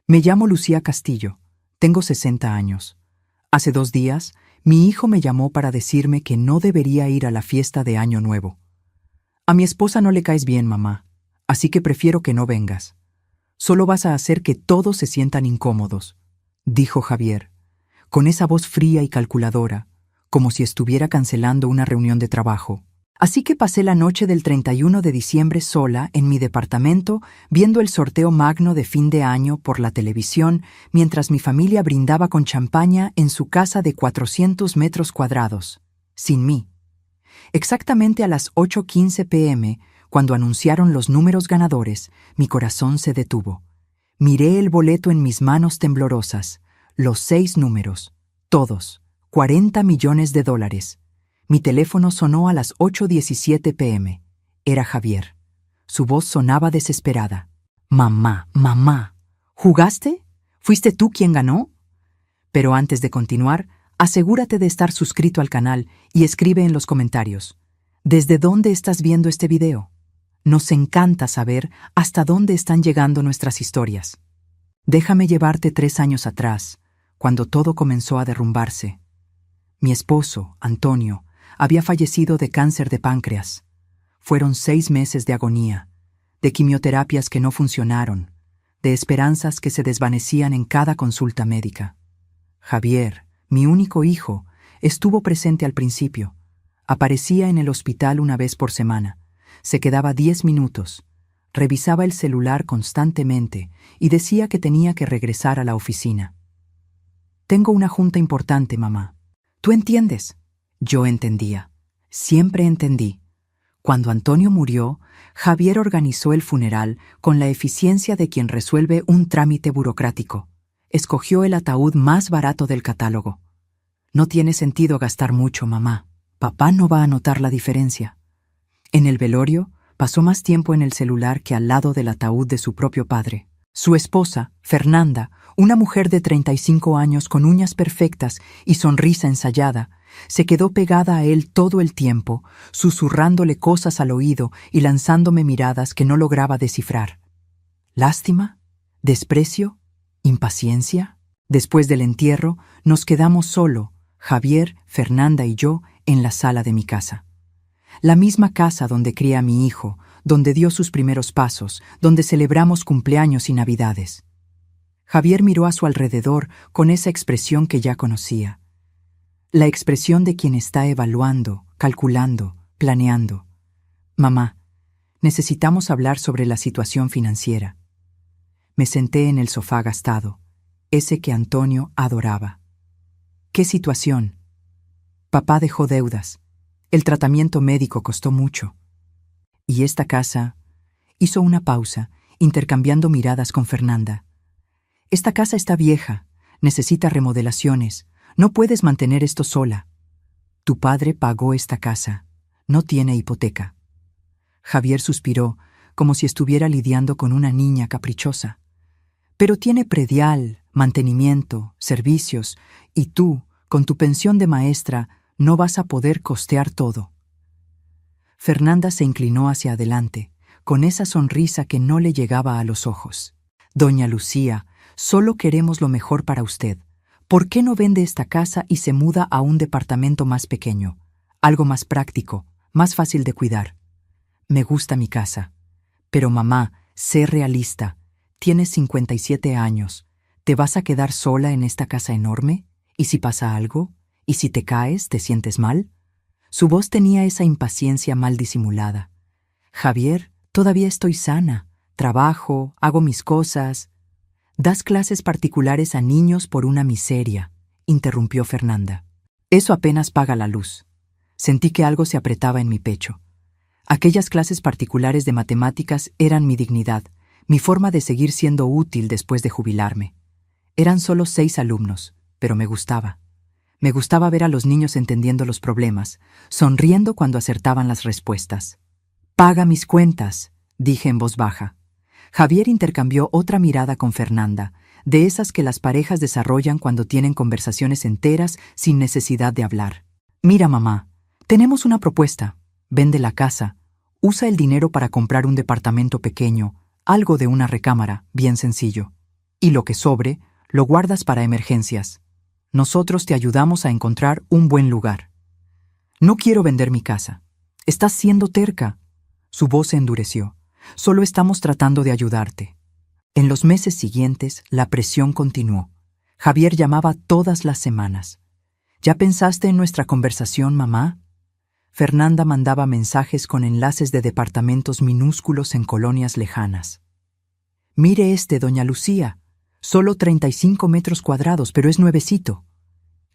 Me llamo Lucía Castillo. Tengo 60 años. Hace 2 días, mi hijo me llamó para decirme que no debería ir a la fiesta de Año Nuevo. A mi esposa no le caes bien, mamá, así que prefiero que no vengas. Solo vas a hacer que todos se sientan incómodos, dijo Javier, con esa voz fría y calculadora, como si estuviera cancelando una reunión de trabajo. Así que pasé la noche del 31 de diciembre sola en mi departamento viendo el sorteo magno de fin de año por la televisión mientras mi familia brindaba con champaña en su casa de 400 metros cuadrados, sin mí. Exactamente a las 8:15 p.m., cuando anunciaron los números ganadores, mi corazón se detuvo. Miré el boleto en mis manos temblorosas, los 6 números, todos, $40 millones. Mi teléfono sonó a las 8:17 p.m. Era Javier. Su voz sonaba desesperada. «Mamá, mamá, ¿jugaste? ¿Fuiste tú quien ganó?» Pero antes de continuar, asegúrate de estar suscrito al canal y escribe en los comentarios. ¿Desde dónde estás viendo este video? Nos encanta saber hasta dónde están llegando nuestras historias. Déjame llevarte 3 años atrás, cuando todo comenzó a derrumbarse. Mi esposo, Antonio, había fallecido de cáncer de páncreas. Fueron 6 meses de agonía, de quimioterapias que no funcionaron, de esperanzas que se desvanecían en cada consulta médica. Javier, mi único hijo, estuvo presente al principio. Aparecía en el hospital una vez por semana. Se quedaba 10 minutos. Revisaba el celular constantemente y decía que tenía que regresar a la oficina. «Tengo una junta importante, mamá. ¿Tú entiendes?» Yo entendía. Siempre entendí. Cuando Antonio murió, Javier organizó el funeral con la eficiencia de quien resuelve un trámite burocrático. Escogió el ataúd más barato del catálogo. «No tiene sentido gastar mucho, mamá. Papá no va a notar la diferencia». En el velorio, pasó más tiempo en el celular que al lado del ataúd de su propio padre. Su esposa, Fernanda, una mujer de 35 años con uñas perfectas y sonrisa ensayada, se quedó pegada a él todo el tiempo, susurrándole cosas al oído y lanzándome miradas que no lograba descifrar. ¿Lástima? ¿Desprecio? ¿Impaciencia? Después del entierro, nos quedamos solo, Javier, Fernanda y yo, en la sala de mi casa. La misma casa donde crié a mi hijo, donde dio sus primeros pasos, donde celebramos cumpleaños y navidades. Javier miró a su alrededor con esa expresión que ya conocía. La expresión de quien está evaluando, calculando, planeando. «Mamá, necesitamos hablar sobre la situación financiera». Me senté en el sofá gastado, ese que Antonio adoraba. «¿Qué situación?» «Papá dejó deudas. El tratamiento médico costó mucho. Y esta casa...» Hizo una pausa, intercambiando miradas con Fernanda. «Esta casa está vieja, necesita remodelaciones. No puedes mantener esto sola. Tu padre pagó esta casa. No tiene hipoteca». Javier suspiró, como si estuviera lidiando con una niña caprichosa. «Pero tiene predial, mantenimiento, servicios, y tú, con tu pensión de maestra, no vas a poder costear todo». Fernanda se inclinó hacia adelante, con esa sonrisa que no le llegaba a los ojos. «Doña Lucía, solo queremos lo mejor para usted. ¿Por qué no vende esta casa y se muda a un departamento más pequeño? Algo más práctico, más fácil de cuidar». «Me gusta mi casa. Pero mamá, sé realista. Tienes 57 años. ¿Te vas a quedar sola en esta casa enorme? ¿Y si pasa algo? ¿Y si te caes, te sientes mal?». Su voz tenía esa impaciencia mal disimulada. «Javier, todavía estoy sana. Trabajo, hago mis cosas». «Das clases particulares a niños por una miseria», interrumpió Fernanda. «Eso apenas paga la luz». Sentí que algo se apretaba en mi pecho. Aquellas clases particulares de matemáticas eran mi dignidad, mi forma de seguir siendo útil después de jubilarme. Eran solo 6 alumnos, pero me gustaba. Me gustaba ver a los niños entendiendo los problemas, sonriendo cuando acertaban las respuestas. «Paga mis cuentas», dije en voz baja. Javier intercambió otra mirada con Fernanda, de esas que las parejas desarrollan cuando tienen conversaciones enteras sin necesidad de hablar. «Mira, mamá, tenemos una propuesta. Vende la casa. Usa el dinero para comprar un departamento pequeño, algo de una recámara, bien sencillo». Y lo que sobre, lo guardas para emergencias. Nosotros te ayudamos a encontrar un buen lugar. No quiero vender mi casa. Estás siendo terca. Su voz se endureció. Solo estamos tratando de ayudarte. En los meses siguientes, la presión continuó. Javier llamaba todas las semanas. ¿Ya pensaste en nuestra conversación, mamá? Fernanda mandaba mensajes con enlaces de departamentos minúsculos en colonias lejanas. Mire doña Lucía. Solo 35 metros cuadrados, pero es nuevecito.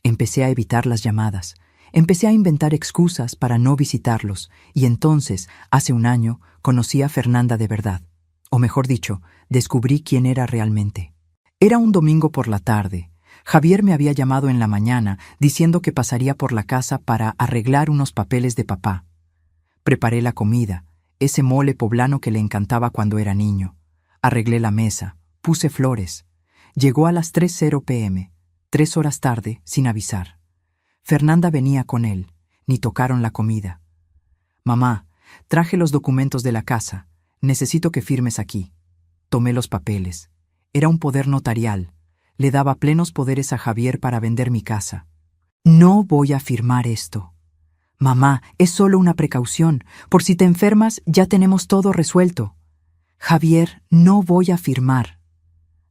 Empecé a evitar las llamadas. Empecé a inventar excusas para no visitarlos, y entonces, hace un año, conocí a Fernanda de verdad. O mejor dicho, descubrí quién era realmente. Era un domingo por la tarde. Javier me había llamado en la mañana diciendo que pasaría por la casa para arreglar unos papeles de papá. Preparé la comida, ese mole poblano que le encantaba cuando era niño. Arreglé la mesa, puse flores. Llegó a las 3:00 p.m., 3 horas tarde, sin avisar. Fernanda venía con él, ni tocaron la comida. Mamá, traje los documentos de la casa. Necesito que firmes aquí. Tomé los papeles. Era un poder notarial. Le daba plenos poderes a Javier para vender mi casa. No voy a firmar esto. Mamá, es solo una precaución. Por si te enfermas, ya tenemos todo resuelto. Javier, no voy a firmar.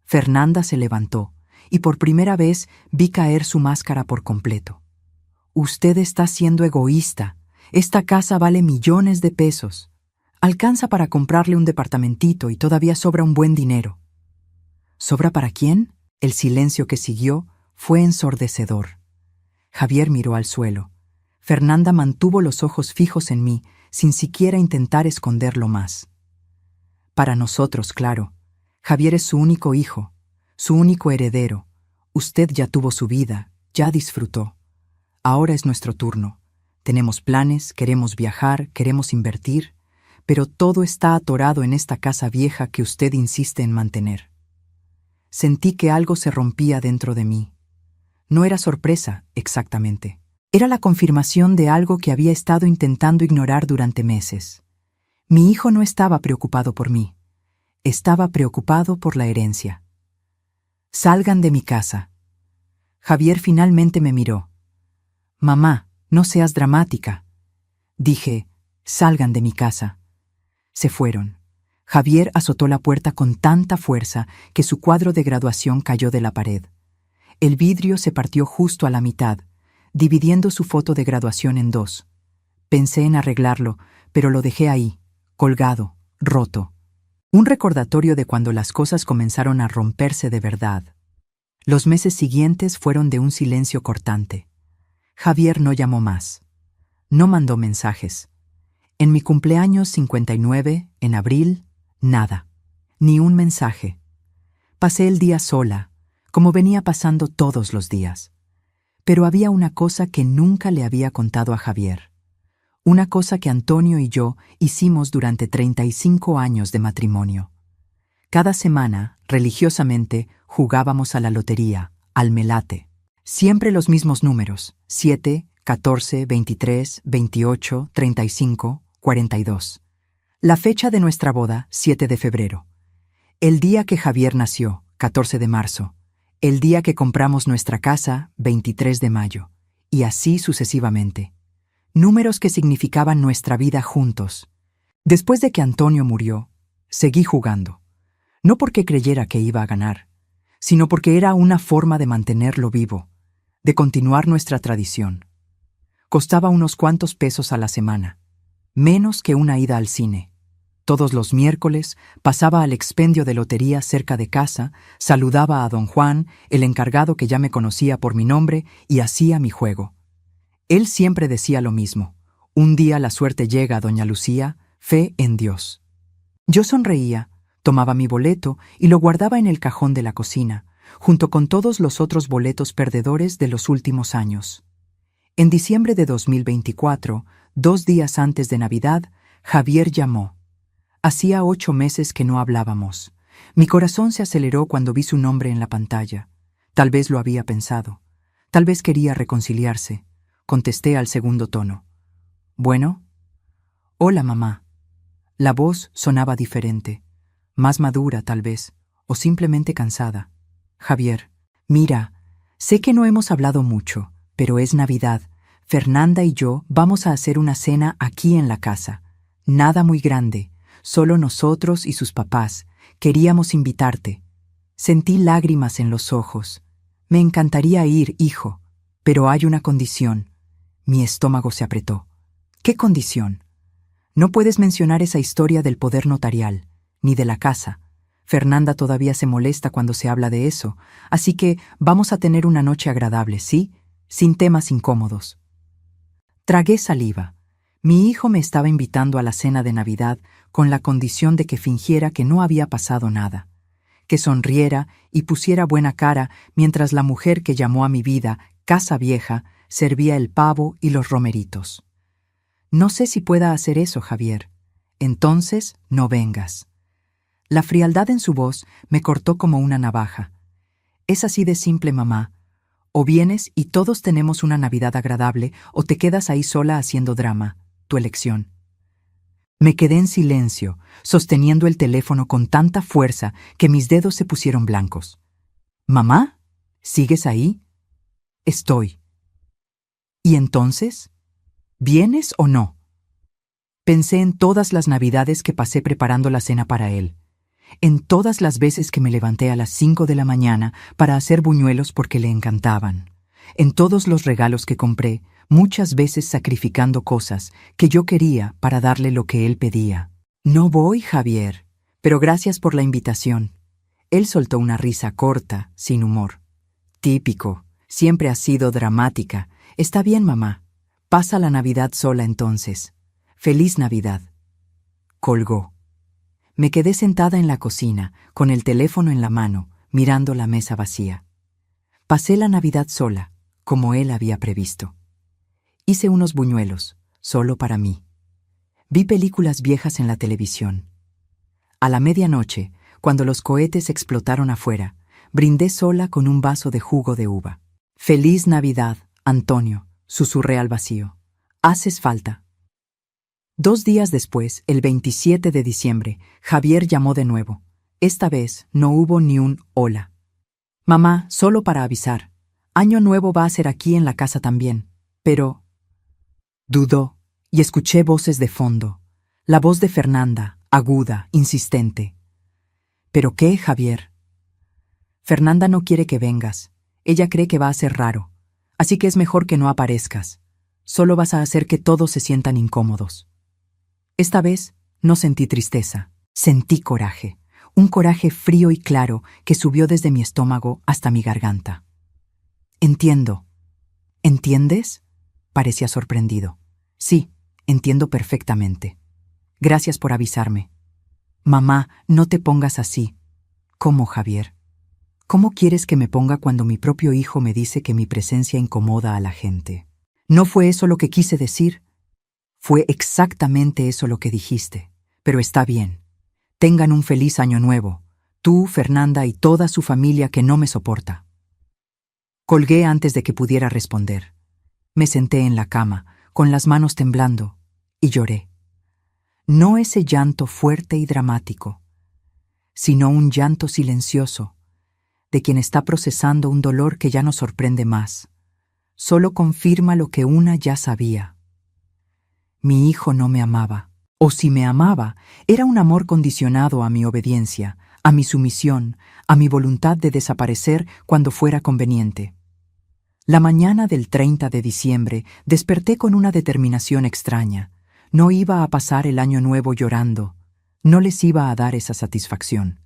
Fernanda se levantó, y por primera vez vi caer su máscara por completo. Usted está siendo egoísta. Esta casa vale millones de pesos. Alcanza para comprarle un departamentito y todavía sobra un buen dinero. ¿Sobra para quién? El silencio que siguió fue ensordecedor. Javier miró al suelo. Fernanda mantuvo los ojos fijos en mí, sin siquiera intentar esconderlo más. Para nosotros, claro. Javier es su único hijo, su único heredero. Usted ya tuvo su vida, ya disfrutó. Ahora es nuestro turno. Tenemos planes, queremos viajar, queremos invertir, pero todo está atorado en esta casa vieja que usted insiste en mantener. Sentí que algo se rompía dentro de mí. No era sorpresa, exactamente. Era la confirmación de algo que había estado intentando ignorar durante meses. Mi hijo no estaba preocupado por mí. Estaba preocupado por la herencia. Salgan de mi casa. Javier finalmente me miró. Mamá, no seas dramática. Dije, salgan de mi casa. Se fueron. Javier azotó la puerta con tanta fuerza que su cuadro de graduación cayó de la pared. El vidrio se partió justo a la mitad, dividiendo su foto de graduación en dos. Pensé en arreglarlo, pero lo dejé ahí, colgado, roto. Un recordatorio de cuando las cosas comenzaron a romperse de verdad. Los meses siguientes fueron de un silencio cortante. Javier no llamó más. No mandó mensajes. En mi cumpleaños 59, en abril, nada. Ni un mensaje. Pasé el día sola, como venía pasando todos los días. Pero había una cosa que nunca le había contado a Javier. Una cosa que Antonio y yo hicimos durante 35 años de matrimonio. Cada semana, religiosamente, jugábamos a la lotería, al melate. Siempre los mismos números: 7, 14, 23, 28, 35, 42. La fecha de nuestra boda, 7 de febrero. El día que Javier nació, 14 de marzo. El día que compramos nuestra casa, 23 de mayo. Y así sucesivamente. Números que significaban nuestra vida juntos. Después de que Antonio murió, seguí jugando. No porque creyera que iba a ganar, sino porque era una forma de mantenerlo vivo, de continuar nuestra tradición. Costaba unos cuantos pesos a la semana, menos que una ida al cine. Todos los miércoles pasaba al expendio de lotería cerca de casa, saludaba a don Juan, el encargado que ya me conocía por mi nombre, y hacía mi juego. Él siempre decía lo mismo: un día la suerte llega, doña Lucía, fe en Dios. Yo sonreía, tomaba mi boleto y lo guardaba en el cajón de la cocina, junto con todos los otros boletos perdedores de los últimos años. En diciembre de 2024, 2 días antes de Navidad, Javier llamó. Hacía 8 meses que no hablábamos. Mi corazón se aceleró cuando vi su nombre en la pantalla. Tal vez lo había pensado. Tal vez quería reconciliarse. Contesté al segundo tono. ¿Bueno? Hola, mamá. La voz sonaba diferente. Más madura, tal vez. o simplemente cansada. Javier, mira, sé que no hemos hablado mucho, pero es Navidad. Fernanda y yo vamos a hacer una cena aquí en la casa. Nada muy grande, solo nosotros y sus papás. Queríamos invitarte. Sentí lágrimas en los ojos. Me encantaría ir, hijo, pero hay una condición. Mi estómago se apretó. ¿Qué condición? No puedes mencionar esa historia del poder notarial, ni de la casa. Fernanda todavía se molesta cuando se habla de eso, así que vamos a tener una noche agradable, ¿sí? Sin temas incómodos. Tragué saliva. Mi hijo me estaba invitando a la cena de Navidad con la condición de que fingiera que no había pasado nada, que sonriera y pusiera buena cara mientras la mujer que llamó a mi vida casa vieja servía el pavo y los romeritos. No sé si pueda hacer eso, Javier. Entonces, no vengas. La frialdad en su voz me cortó como una navaja. Es así de simple, mamá. O vienes y todos tenemos una Navidad agradable, o te quedas ahí sola haciendo drama. Tu elección. Me quedé en silencio, sosteniendo el teléfono con tanta fuerza que mis dedos se pusieron blancos. ¿Mamá? ¿Sigues ahí? Estoy. ¿Y entonces? ¿Vienes o no? Pensé en todas las Navidades que pasé preparando la cena para él, en todas las veces que me levanté a las 5 de la mañana para hacer buñuelos porque le encantaban, en todos los regalos que compré, muchas veces sacrificando cosas que yo quería para darle lo que él pedía. No voy, Javier, pero gracias por la invitación. Él soltó una risa corta, sin humor. Típico, siempre has sido dramática. Está bien, mamá. Pasa la Navidad sola entonces. Feliz Navidad. Colgó. Me quedé sentada en la cocina, con el teléfono en la mano, mirando la mesa vacía. Pasé la Navidad sola, como él había previsto. Hice unos buñuelos, solo para mí. Vi películas viejas en la televisión. A la medianoche, cuando los cohetes explotaron afuera, brindé sola con un vaso de jugo de uva. Feliz Navidad, Antonio, susurré al vacío. Haces falta. 2 días después, el 27 de diciembre, Javier llamó de nuevo. Esta vez no hubo ni un hola. Mamá, solo para avisar. Año Nuevo va a ser aquí en la casa también. Pero... Dudó, y escuché voces de fondo. La voz de Fernanda, aguda, insistente. ¿Pero qué, Javier? Fernanda no quiere que vengas. Ella cree que va a ser raro. Así que es mejor que no aparezcas. Solo vas a hacer que todos se sientan incómodos. Esta vez no sentí tristeza. Sentí coraje. Un coraje frío y claro que subió desde mi estómago hasta mi garganta. Entiendo. ¿Entiendes? Parecía sorprendido. Sí, entiendo perfectamente. Gracias por avisarme. Mamá, no te pongas así. ¿Cómo, Javier? ¿Cómo quieres que me ponga cuando mi propio hijo me dice que mi presencia incomoda a la gente? No fue eso lo que quise decir. Fue exactamente eso lo que dijiste. Pero está bien. Tengan un feliz año nuevo. Tú, Fernanda y toda su familia que no me soporta. Colgué antes de que pudiera responder. Me senté en la cama, con las manos temblando, y lloré. No ese llanto fuerte y dramático, sino un llanto silencioso, de quien está procesando un dolor que ya no sorprende más. Solo confirma lo que una ya sabía. Mi hijo no me amaba, o si me amaba, era un amor condicionado a mi obediencia, a mi sumisión, a mi voluntad de desaparecer cuando fuera conveniente. La mañana del 30 de diciembre desperté con una determinación extraña. No iba a pasar el año nuevo llorando. No les iba a dar esa satisfacción.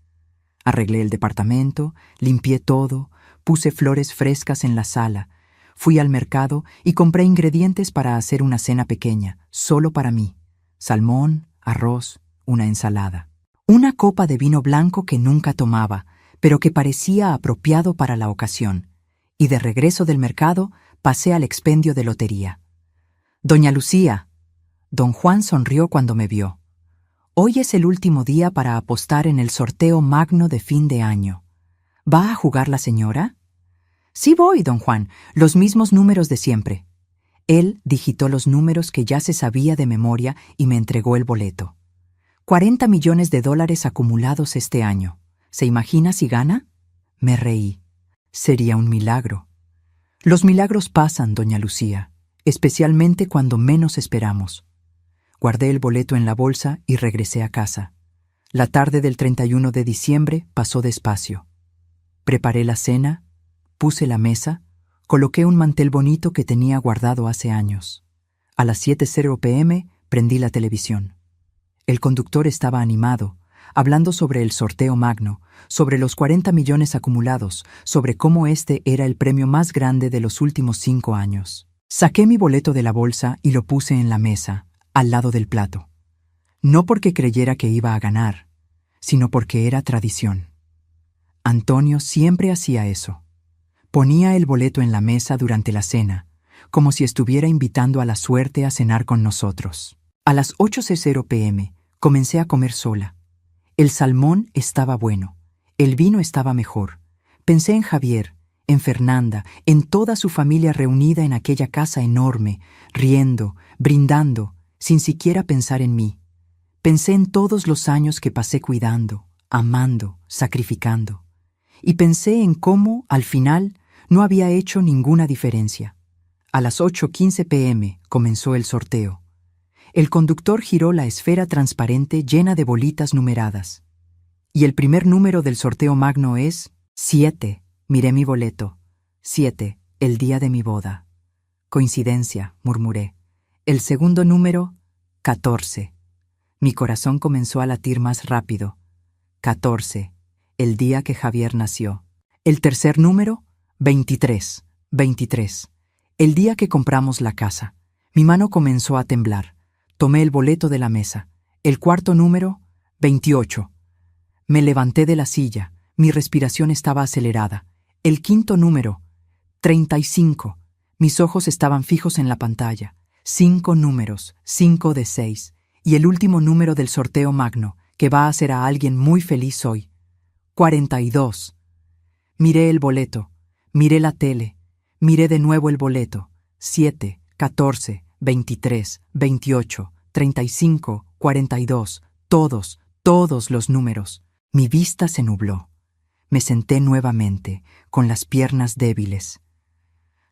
Arreglé el departamento, limpié todo, puse flores frescas en la sala, fui al mercado y compré ingredientes para hacer una cena pequeña, solo para mí. Salmón, arroz, una ensalada. Una copa de vino blanco que nunca tomaba, pero que parecía apropiado para la ocasión. Y de regreso del mercado, pasé al expendio de lotería. Doña Lucía. Don Juan sonrió cuando me vio. Hoy es el último día para apostar en el sorteo magno de fin de año. ¿Va a jugar la señora? Sí voy, don Juan, los mismos números de siempre. Él digitó los números que ya se sabía de memoria y me entregó el boleto. $40 millones acumulados este año. ¿Se imagina si gana? Me reí. Sería un milagro. Los milagros pasan, doña Lucía, especialmente cuando menos esperamos. Guardé el boleto en la bolsa y regresé a casa. La tarde del 31 de diciembre pasó despacio. Preparé la cena, puse la mesa, coloqué un mantel bonito que tenía guardado hace años. A las 7:00 p.m. prendí la televisión. El conductor estaba animado, hablando sobre el sorteo magno, sobre los 40 millones acumulados, sobre cómo este era el premio más grande de los últimos 5 años. Saqué mi boleto de la bolsa y lo puse en la mesa, al lado del plato. No porque creyera que iba a ganar, sino porque era tradición. Antonio siempre hacía eso. Ponía el boleto en la mesa durante la cena, como si estuviera invitando a la suerte a cenar con nosotros. A las 8:00 p.m. comencé a comer sola. El salmón estaba bueno, el vino estaba mejor. Pensé en Javier, en Fernanda, en toda su familia reunida en aquella casa enorme, riendo, brindando, sin siquiera pensar en mí. Pensé en todos los años que pasé cuidando, amando, sacrificando. Y pensé en cómo, al final, no había hecho ninguna diferencia. A las 8:15 p.m. comenzó el sorteo. El conductor giró la esfera transparente llena de bolitas numeradas. Y el primer número del sorteo magno es 7. Miré mi boleto. 7, el día de mi boda. Coincidencia, murmuré. El segundo número, 14. Mi corazón comenzó a latir más rápido. 14, el día que Javier nació. El tercer número, 23. 23, el día que compramos la casa. Mi mano comenzó a temblar. Tomé el boleto de la mesa. El cuarto número, 28. Me levanté de la silla. Mi respiración estaba acelerada. El quinto número, 35. Mis ojos estaban fijos en la pantalla. 5 números, 5 de 6. Y el último número del sorteo magno, que va a hacer a alguien muy feliz hoy. 42. Miré el boleto. Miré la tele. Miré de nuevo el boleto. 7, 14, 23, 28, 35, 42. Todos los números. Mi vista se nubló. Me senté nuevamente, con las piernas débiles.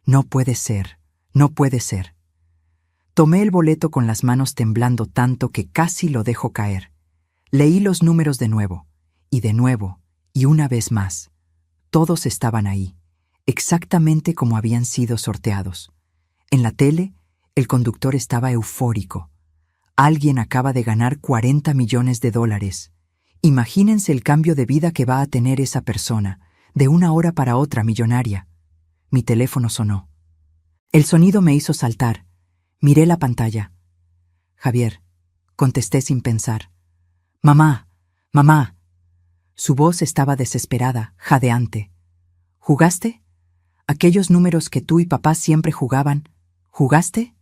No puede ser, no puede ser. Tomé el boleto con las manos temblando tanto que casi lo dejo caer. Leí los números de nuevo, y una vez más. Todos estaban ahí, exactamente como habían sido sorteados. En la tele, el conductor estaba eufórico. Alguien acaba de ganar $40 millones. Imagínense el cambio de vida que va a tener esa persona, de una hora para otra millonaria. Mi teléfono sonó. El sonido me hizo saltar. Miré la pantalla. Javier, contesté sin pensar. Mamá, mamá. Su voz estaba desesperada, jadeante. ¿Jugaste? Aquellos números que tú y papá siempre jugaban, ¿jugaste?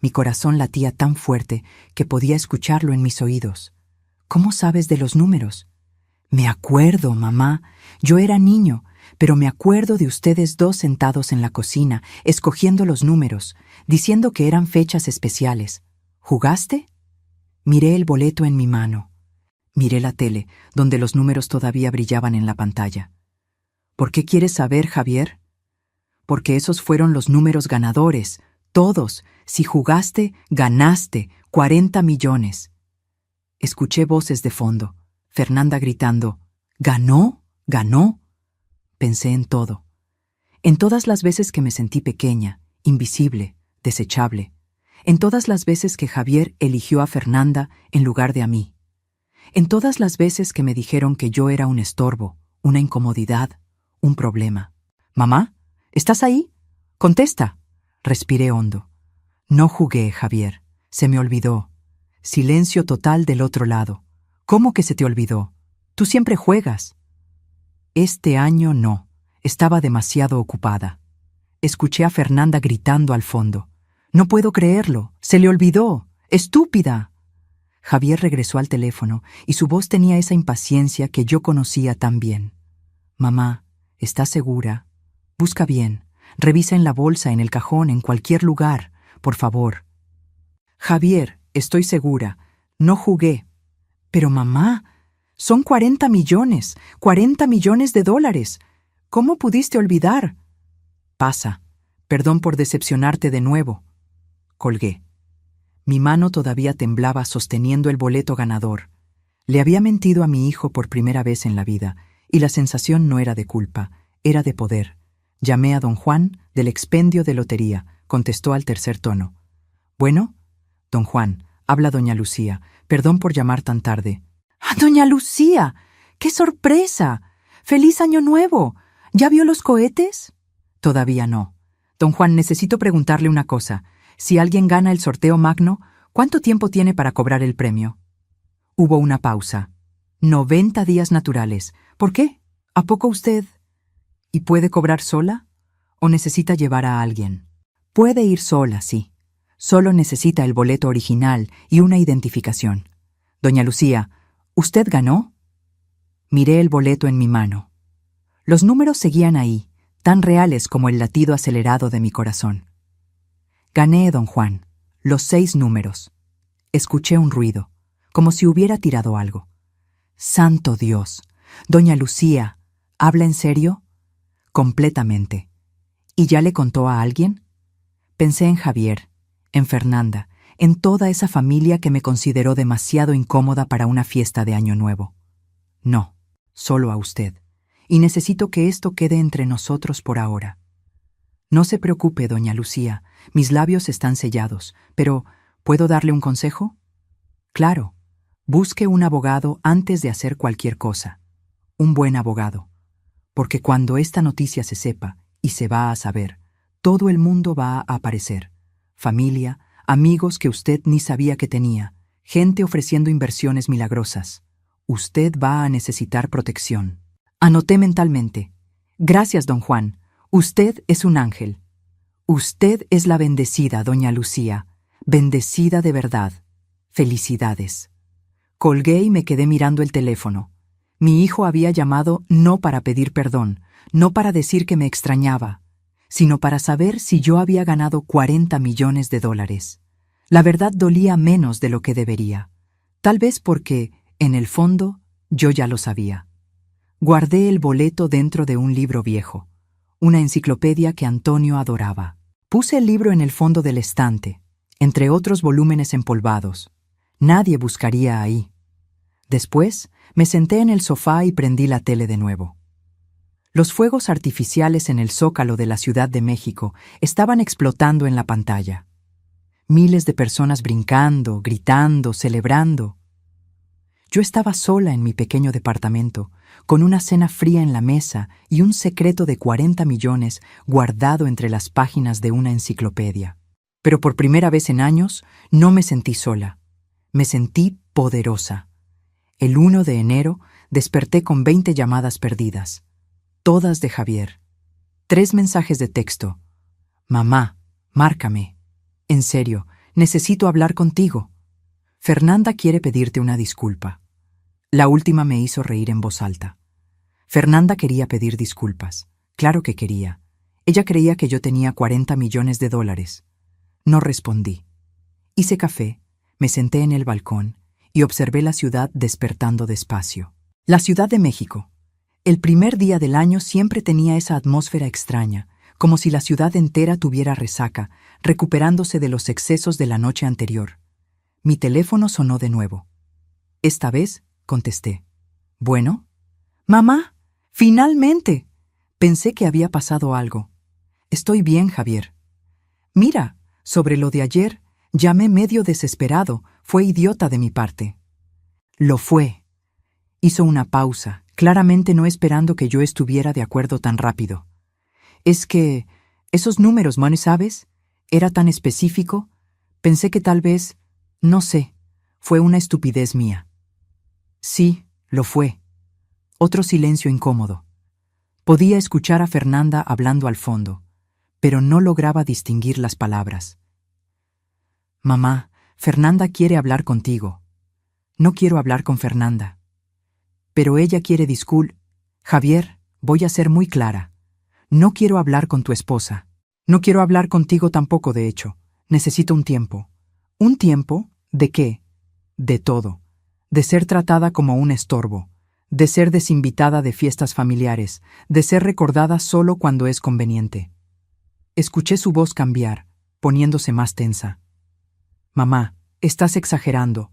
Mi corazón latía tan fuerte que podía escucharlo en mis oídos. ¿Cómo sabes de los números? Me acuerdo, mamá. Yo era niño, pero me acuerdo de ustedes dos sentados en la cocina, escogiendo los números, diciendo que eran fechas especiales. ¿Jugaste? Miré el boleto en mi mano. Miré la tele, donde los números todavía brillaban en la pantalla. ¿Por qué quieres saber, Javier? Porque esos fueron los números ganadores. Todos. Si jugaste, ganaste. 40 millones. Escuché voces de fondo. Fernanda gritando. ¿Ganó? ¿Ganó? Pensé en todo. En todas las veces que me sentí pequeña, invisible, desechable. En todas las veces que Javier eligió a Fernanda en lugar de a mí. En todas las veces que me dijeron que yo era un estorbo, una incomodidad, un problema. «Mamá, ¿estás ahí? Contesta». Respiré hondo. No jugué, Javier. Se me olvidó. Silencio total del otro lado. ¿Cómo que se te olvidó? Tú siempre juegas. Este año no. Estaba demasiado ocupada. Escuché a Fernanda gritando al fondo. «No puedo creerlo. Se le olvidó. ¡Estúpida!». Javier regresó al teléfono y su voz tenía esa impaciencia que yo conocía tan bien. «Mamá, ¿estás segura? Busca bien. Revisa en la bolsa, en el cajón, en cualquier lugar. Por favor». «Javier, estoy segura. No jugué». «Pero mamá, Son 40 millones, 40 millones de dólares. ¿Cómo pudiste olvidar? Pasa. Perdón por decepcionarte de nuevo. Colgué. Mi mano todavía temblaba sosteniendo el boleto ganador. Le había mentido a mi hijo por primera vez en la vida, y la sensación no era de culpa, era de poder. Llamé a don Juan, del expendio de lotería, contestó al tercer tono. ¿Bueno? Don Juan, habla doña Lucía. Perdón por llamar tan tarde. ¡Ah, doña Lucía! ¡Qué sorpresa! ¡Feliz Año Nuevo! ¿Ya vio los cohetes? Todavía no. Don Juan, necesito preguntarle una cosa. Si alguien gana el sorteo magno, ¿cuánto tiempo tiene para cobrar el premio? Hubo una pausa. 90 días naturales. ¿Por qué? ¿A poco usted? ¿Y puede cobrar sola? ¿O necesita llevar a alguien? Puede ir sola, sí. Solo necesita el boleto original y una identificación. Doña Lucía, ¿usted ganó? Miré el boleto en mi mano. Los números seguían ahí, tan reales como el latido acelerado de mi corazón. Gané, don Juan, los 6 números. Escuché un ruido, como si hubiera tirado algo. ¡Santo Dios! Doña Lucía, ¿habla en serio? Completamente. ¿Y ya le contó a alguien? Pensé en Javier, en Fernanda, en toda esa familia que me consideró demasiado incómoda para una fiesta de Año Nuevo. No, solo a usted. Y necesito que esto quede entre nosotros por ahora. No se preocupe, doña Lucía, mis labios están sellados, pero ¿puedo darle un consejo? Claro, busque un abogado antes de hacer cualquier cosa. Un buen abogado. Porque cuando esta noticia se sepa, y se va a saber, todo el mundo va a aparecer. Familia, amigos que usted ni sabía que tenía, gente ofreciendo inversiones milagrosas. Usted va a necesitar protección. Anoté mentalmente. Gracias, don Juan. Usted es un ángel. Usted es la bendecida, doña Lucía. Bendecida de verdad. Felicidades. Colgué y me quedé mirando el teléfono. Mi hijo había llamado no para pedir perdón, no para decir que me extrañaba, sino para saber si yo había ganado 40 millones de dólares. La verdad dolía menos de lo que debería. Tal vez porque, en el fondo, yo ya lo sabía. Guardé el boleto dentro de un libro viejo, una enciclopedia que Antonio adoraba. Puse el libro en el fondo del estante, entre otros volúmenes empolvados. Nadie buscaría ahí. Después, me senté en el sofá y prendí la tele de nuevo. Los fuegos artificiales en el zócalo de la Ciudad de México estaban explotando en la pantalla. Miles de personas brincando, gritando, celebrando. Yo estaba sola en mi pequeño departamento, con una cena fría en la mesa y un secreto de 40 millones guardado entre las páginas de una enciclopedia. Pero por primera vez en años no me sentí sola. Me sentí poderosa. El 1 de enero desperté con 20 llamadas perdidas, todas de Javier. 3 mensajes de texto. Mamá, márcame. En serio, necesito hablar contigo. Fernanda quiere pedirte una disculpa. La última me hizo reír en voz alta. Fernanda quería pedir disculpas. Claro que quería. Ella creía que yo tenía 40 millones de dólares. No respondí. Hice café, me senté en el balcón y observé la ciudad despertando despacio. La Ciudad de México. El primer día del año siempre tenía esa atmósfera extraña, como si la ciudad entera tuviera resaca, recuperándose de los excesos de la noche anterior. Mi teléfono sonó de nuevo. Esta vez contesté. ¿Bueno? ¡Mamá! ¡Finalmente! Pensé que había pasado algo. Estoy bien, Javier. Mira, sobre lo de ayer, llamé medio desesperado. Fue idiota de mi parte. Lo fue. Hizo una pausa, claramente no esperando que yo estuviera de acuerdo tan rápido. Es que esos números, Manu, ¿sabes? Era tan específico. Pensé que tal vez, no sé, fue una estupidez mía. Sí, lo fue. Otro silencio incómodo. Podía escuchar a Fernanda hablando al fondo, pero no lograba distinguir las palabras. Mamá, Fernanda quiere hablar contigo. No quiero hablar con Fernanda. Pero ella quiere Javier, voy a ser muy clara. No quiero hablar con tu esposa. No quiero hablar contigo tampoco, de hecho. Necesito un tiempo. ¿Un tiempo? ¿De qué? De todo. de ser tratada como un estorbo, de ser desinvitada de fiestas familiares, de ser recordada solo cuando es conveniente. Escuché su voz cambiar, poniéndose más tensa. Mamá, estás exagerando.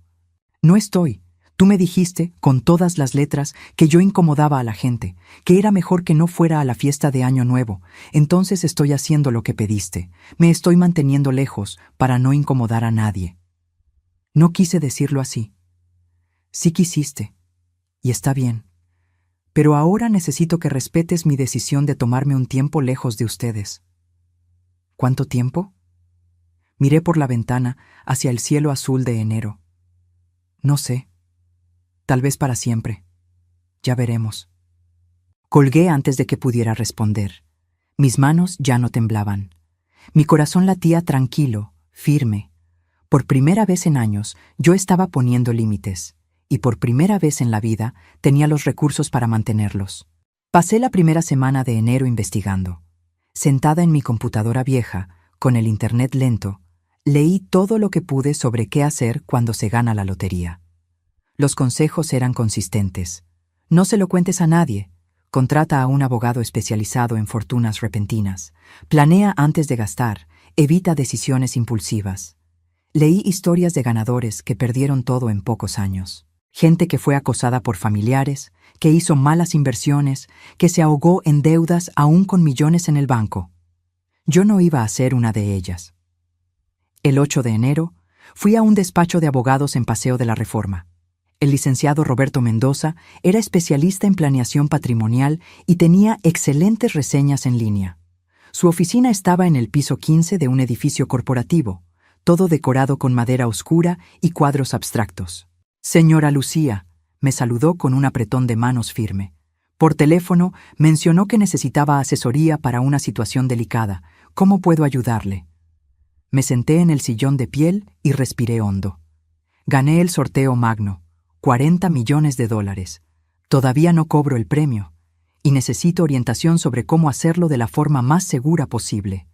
No estoy. Tú me dijiste, con todas las letras, que yo incomodaba a la gente, que era mejor que no fuera a la fiesta de Año Nuevo. Entonces estoy haciendo lo que pediste. Me estoy manteniendo lejos para no incomodar a nadie. No quise decirlo así. Sí quisiste. Y está bien. Pero ahora necesito que respetes mi decisión de tomarme un tiempo lejos de ustedes. ¿Cuánto tiempo? Miré por la ventana hacia el cielo azul de enero. No sé. Tal vez para siempre. Ya veremos. Colgué antes de que pudiera responder. Mis manos ya no temblaban. Mi corazón latía tranquilo, firme. Por primera vez en años, yo estaba poniendo límites, y por primera vez en la vida tenía los recursos para mantenerlos. Pasé la primera semana de enero investigando. Sentada en mi computadora vieja, con el internet lento, leí todo lo que pude sobre qué hacer cuando se gana la lotería. Los consejos eran consistentes. No se lo cuentes a nadie. Contrata a un abogado especializado en fortunas repentinas. Planea antes de gastar. Evita decisiones impulsivas. Leí historias de ganadores que perdieron todo en pocos años. Gente que fue acosada por familiares, que hizo malas inversiones, que se ahogó en deudas aún con millones en el banco. Yo no iba a ser una de ellas. El 8 de enero, fui a un despacho de abogados en Paseo de la Reforma. El licenciado Roberto Mendoza era especialista en planeación patrimonial y tenía excelentes reseñas en línea. Su oficina estaba en el piso 15 de un edificio corporativo, todo decorado con madera oscura y cuadros abstractos. Señora Lucía, me saludó con un apretón de manos firme. Por teléfono mencionó que necesitaba asesoría para una situación delicada. ¿Cómo puedo ayudarle? Me senté en el sillón de piel y respiré hondo. Gané el sorteo magno. $40 millones. Todavía no cobro el premio, y necesito orientación sobre cómo hacerlo de la forma más segura posible.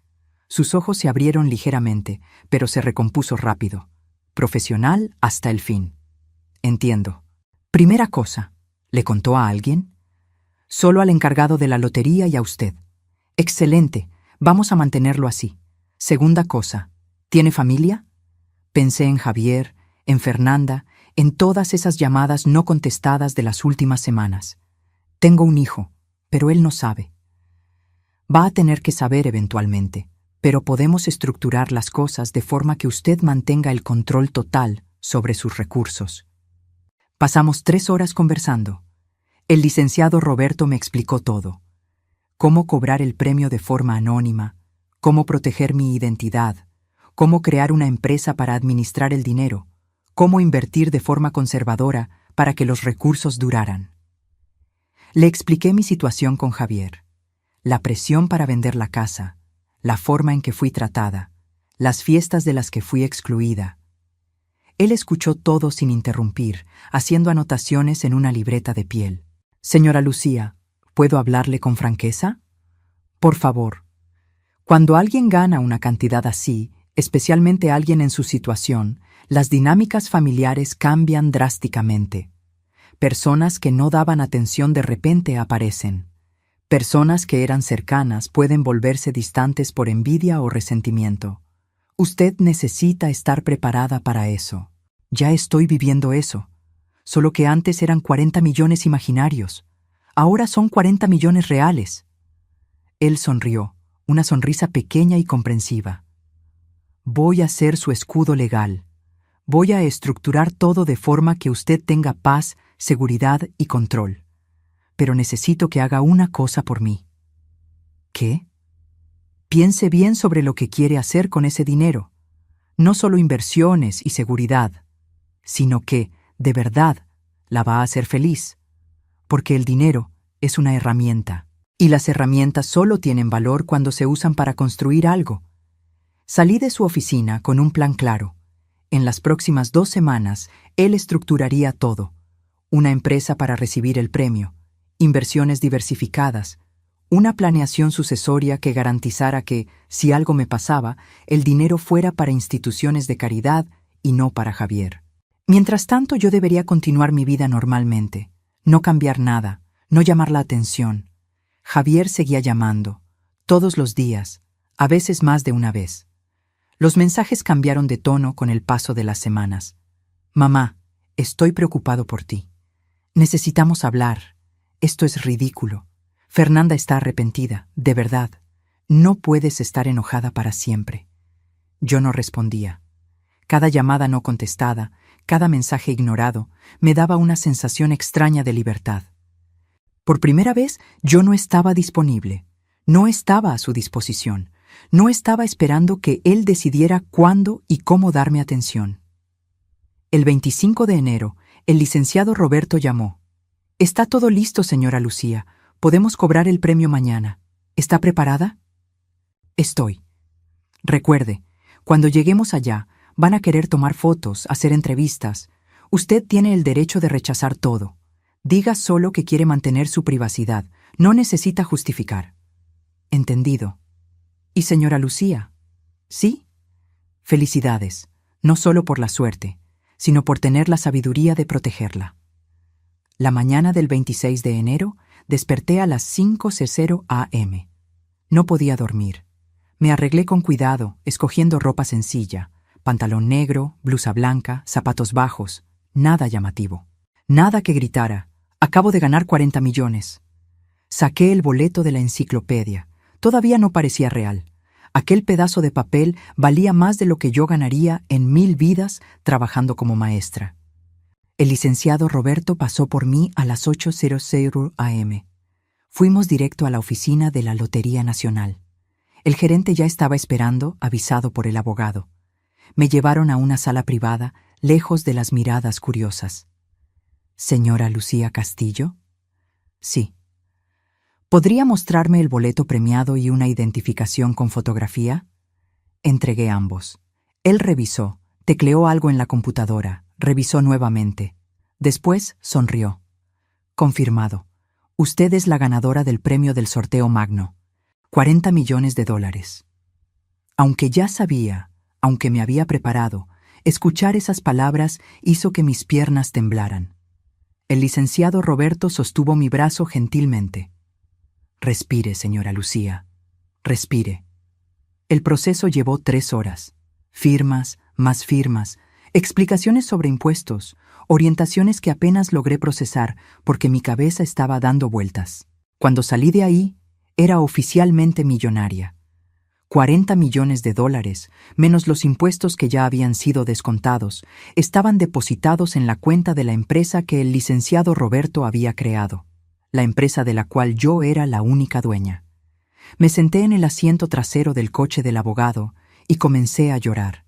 Sus ojos se abrieron ligeramente, pero se recompuso rápido. Profesional hasta el fin. Entiendo. Primera cosa, ¿le contó a alguien? Solo al encargado de la lotería y a usted. Excelente, vamos a mantenerlo así. Segunda cosa, ¿tiene familia? Pensé en Javier, en Fernanda, en todas esas llamadas no contestadas de las últimas semanas. Tengo un hijo, pero él no sabe. Va a tener que saber eventualmente, pero podemos estructurar las cosas de forma que usted mantenga el control total sobre sus recursos. Pasamos 3 horas conversando. El licenciado Roberto me explicó todo. Cómo cobrar el premio de forma anónima, cómo proteger mi identidad, cómo crear una empresa para administrar el dinero, cómo invertir de forma conservadora para que los recursos duraran. Le expliqué mi situación con Javier, la presión para vender la casa, la forma en que fui tratada, las fiestas de las que fui excluida. Él escuchó todo sin interrumpir, haciendo anotaciones en una libreta de piel. Señora Lucía, ¿puedo hablarle con franqueza? Por favor. Cuando alguien gana una cantidad así, especialmente alguien en su situación, las dinámicas familiares cambian drásticamente. Personas que no daban atención de repente aparecen. Personas que eran cercanas pueden volverse distantes por envidia o resentimiento. Usted necesita estar preparada para eso. Ya estoy viviendo eso. Solo que antes eran 40 millones imaginarios. Ahora son 40 millones reales. Él sonrió, una sonrisa pequeña y comprensiva. Voy a ser su escudo legal. Voy a estructurar todo de forma que usted tenga paz, seguridad y control. Pero necesito que haga una cosa por mí. ¿Qué? Piense bien sobre lo que quiere hacer con ese dinero. No solo inversiones y seguridad, sino que, de verdad, la va a hacer feliz. Porque el dinero es una herramienta, y las herramientas solo tienen valor cuando se usan para construir algo. Salí de su oficina con un plan claro. En las próximas 2 semanas, él estructuraría todo. Una empresa para recibir el premio, inversiones diversificadas, una planeación sucesoria que garantizara que, si algo me pasaba, el dinero fuera para instituciones de caridad y no para Javier. Mientras tanto, yo debería continuar mi vida normalmente, no cambiar nada, no llamar la atención. Javier seguía llamando, todos los días, a veces más de una vez. Los mensajes cambiaron de tono con el paso de las semanas. Mamá, estoy preocupado por ti. Necesitamos hablar. Esto es ridículo. Fernanda está arrepentida, de verdad. No puedes estar enojada para siempre. Yo no respondía. Cada llamada no contestada, cada mensaje ignorado, me daba una sensación extraña de libertad. Por primera vez, yo no estaba disponible. No estaba a su disposición. No estaba esperando que él decidiera cuándo y cómo darme atención. El 25 de enero, el licenciado Roberto llamó. «Está todo listo, señora Lucía. Podemos cobrar el premio mañana. ¿Está preparada?» «Estoy. Recuerde, cuando lleguemos allá, van a querer tomar fotos, hacer entrevistas. Usted tiene el derecho de rechazar todo. Diga solo que quiere mantener su privacidad. No necesita justificar». «Entendido». «¿Y señora Lucía?» «Sí». «Felicidades, no solo por la suerte, sino por tener la sabiduría de protegerla». La mañana del 26 de enero desperté a las 5:00 a.m. No podía dormir. Me arreglé con cuidado, escogiendo ropa sencilla, pantalón negro, blusa blanca, zapatos bajos, nada llamativo. Nada que gritara, acabo de ganar 40 millones. Saqué el boleto de la enciclopedia. Todavía no parecía real. Aquel pedazo de papel valía más de lo que yo ganaría en 1000 vidas trabajando como maestra. El licenciado Roberto pasó por mí a las 8:00 a.m. Fuimos directo a la oficina de la Lotería Nacional. El gerente ya estaba esperando, avisado por el abogado. Me llevaron a una sala privada, lejos de las miradas curiosas. «¿Señora Lucía Castillo?» «Sí». «¿Podría mostrarme el boleto premiado y una identificación con fotografía?» Entregué ambos. Él revisó, tecleó algo en la computadora, revisó nuevamente. Después sonrió. «Confirmado. Usted es la ganadora del premio del sorteo magno. 40 millones de dólares». Aunque ya sabía, aunque me había preparado, escuchar esas palabras hizo que mis piernas temblaran. El licenciado Roberto sostuvo mi brazo gentilmente. «Respire, señora Lucía. Respire». El proceso llevó 3 horas. Firmas, más firmas, explicaciones sobre impuestos, orientaciones que apenas logré procesar porque mi cabeza estaba dando vueltas. Cuando salí de ahí, era oficialmente millonaria. 40 millones de dólares, menos los impuestos que ya habían sido descontados, estaban depositados en la cuenta de la empresa que el licenciado Roberto había creado, la empresa de la cual yo era la única dueña. Me senté en el asiento trasero del coche del abogado y comencé a llorar.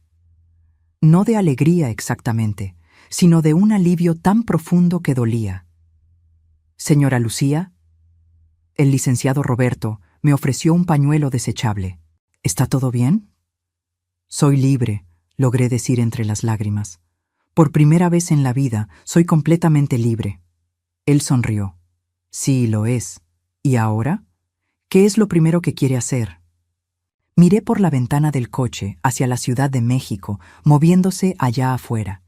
No de alegría exactamente, sino de un alivio tan profundo que dolía. «Señora Lucía». El licenciado Roberto me ofreció un pañuelo desechable. «¿Está todo bien?» «Soy libre», logré decir entre las lágrimas. «Por primera vez en la vida soy completamente libre». Él sonrió. «Sí, lo es. ¿Y ahora? ¿Qué es lo primero que quiere hacer?» Miré por la ventana del coche hacia la Ciudad de México, moviéndose allá afuera.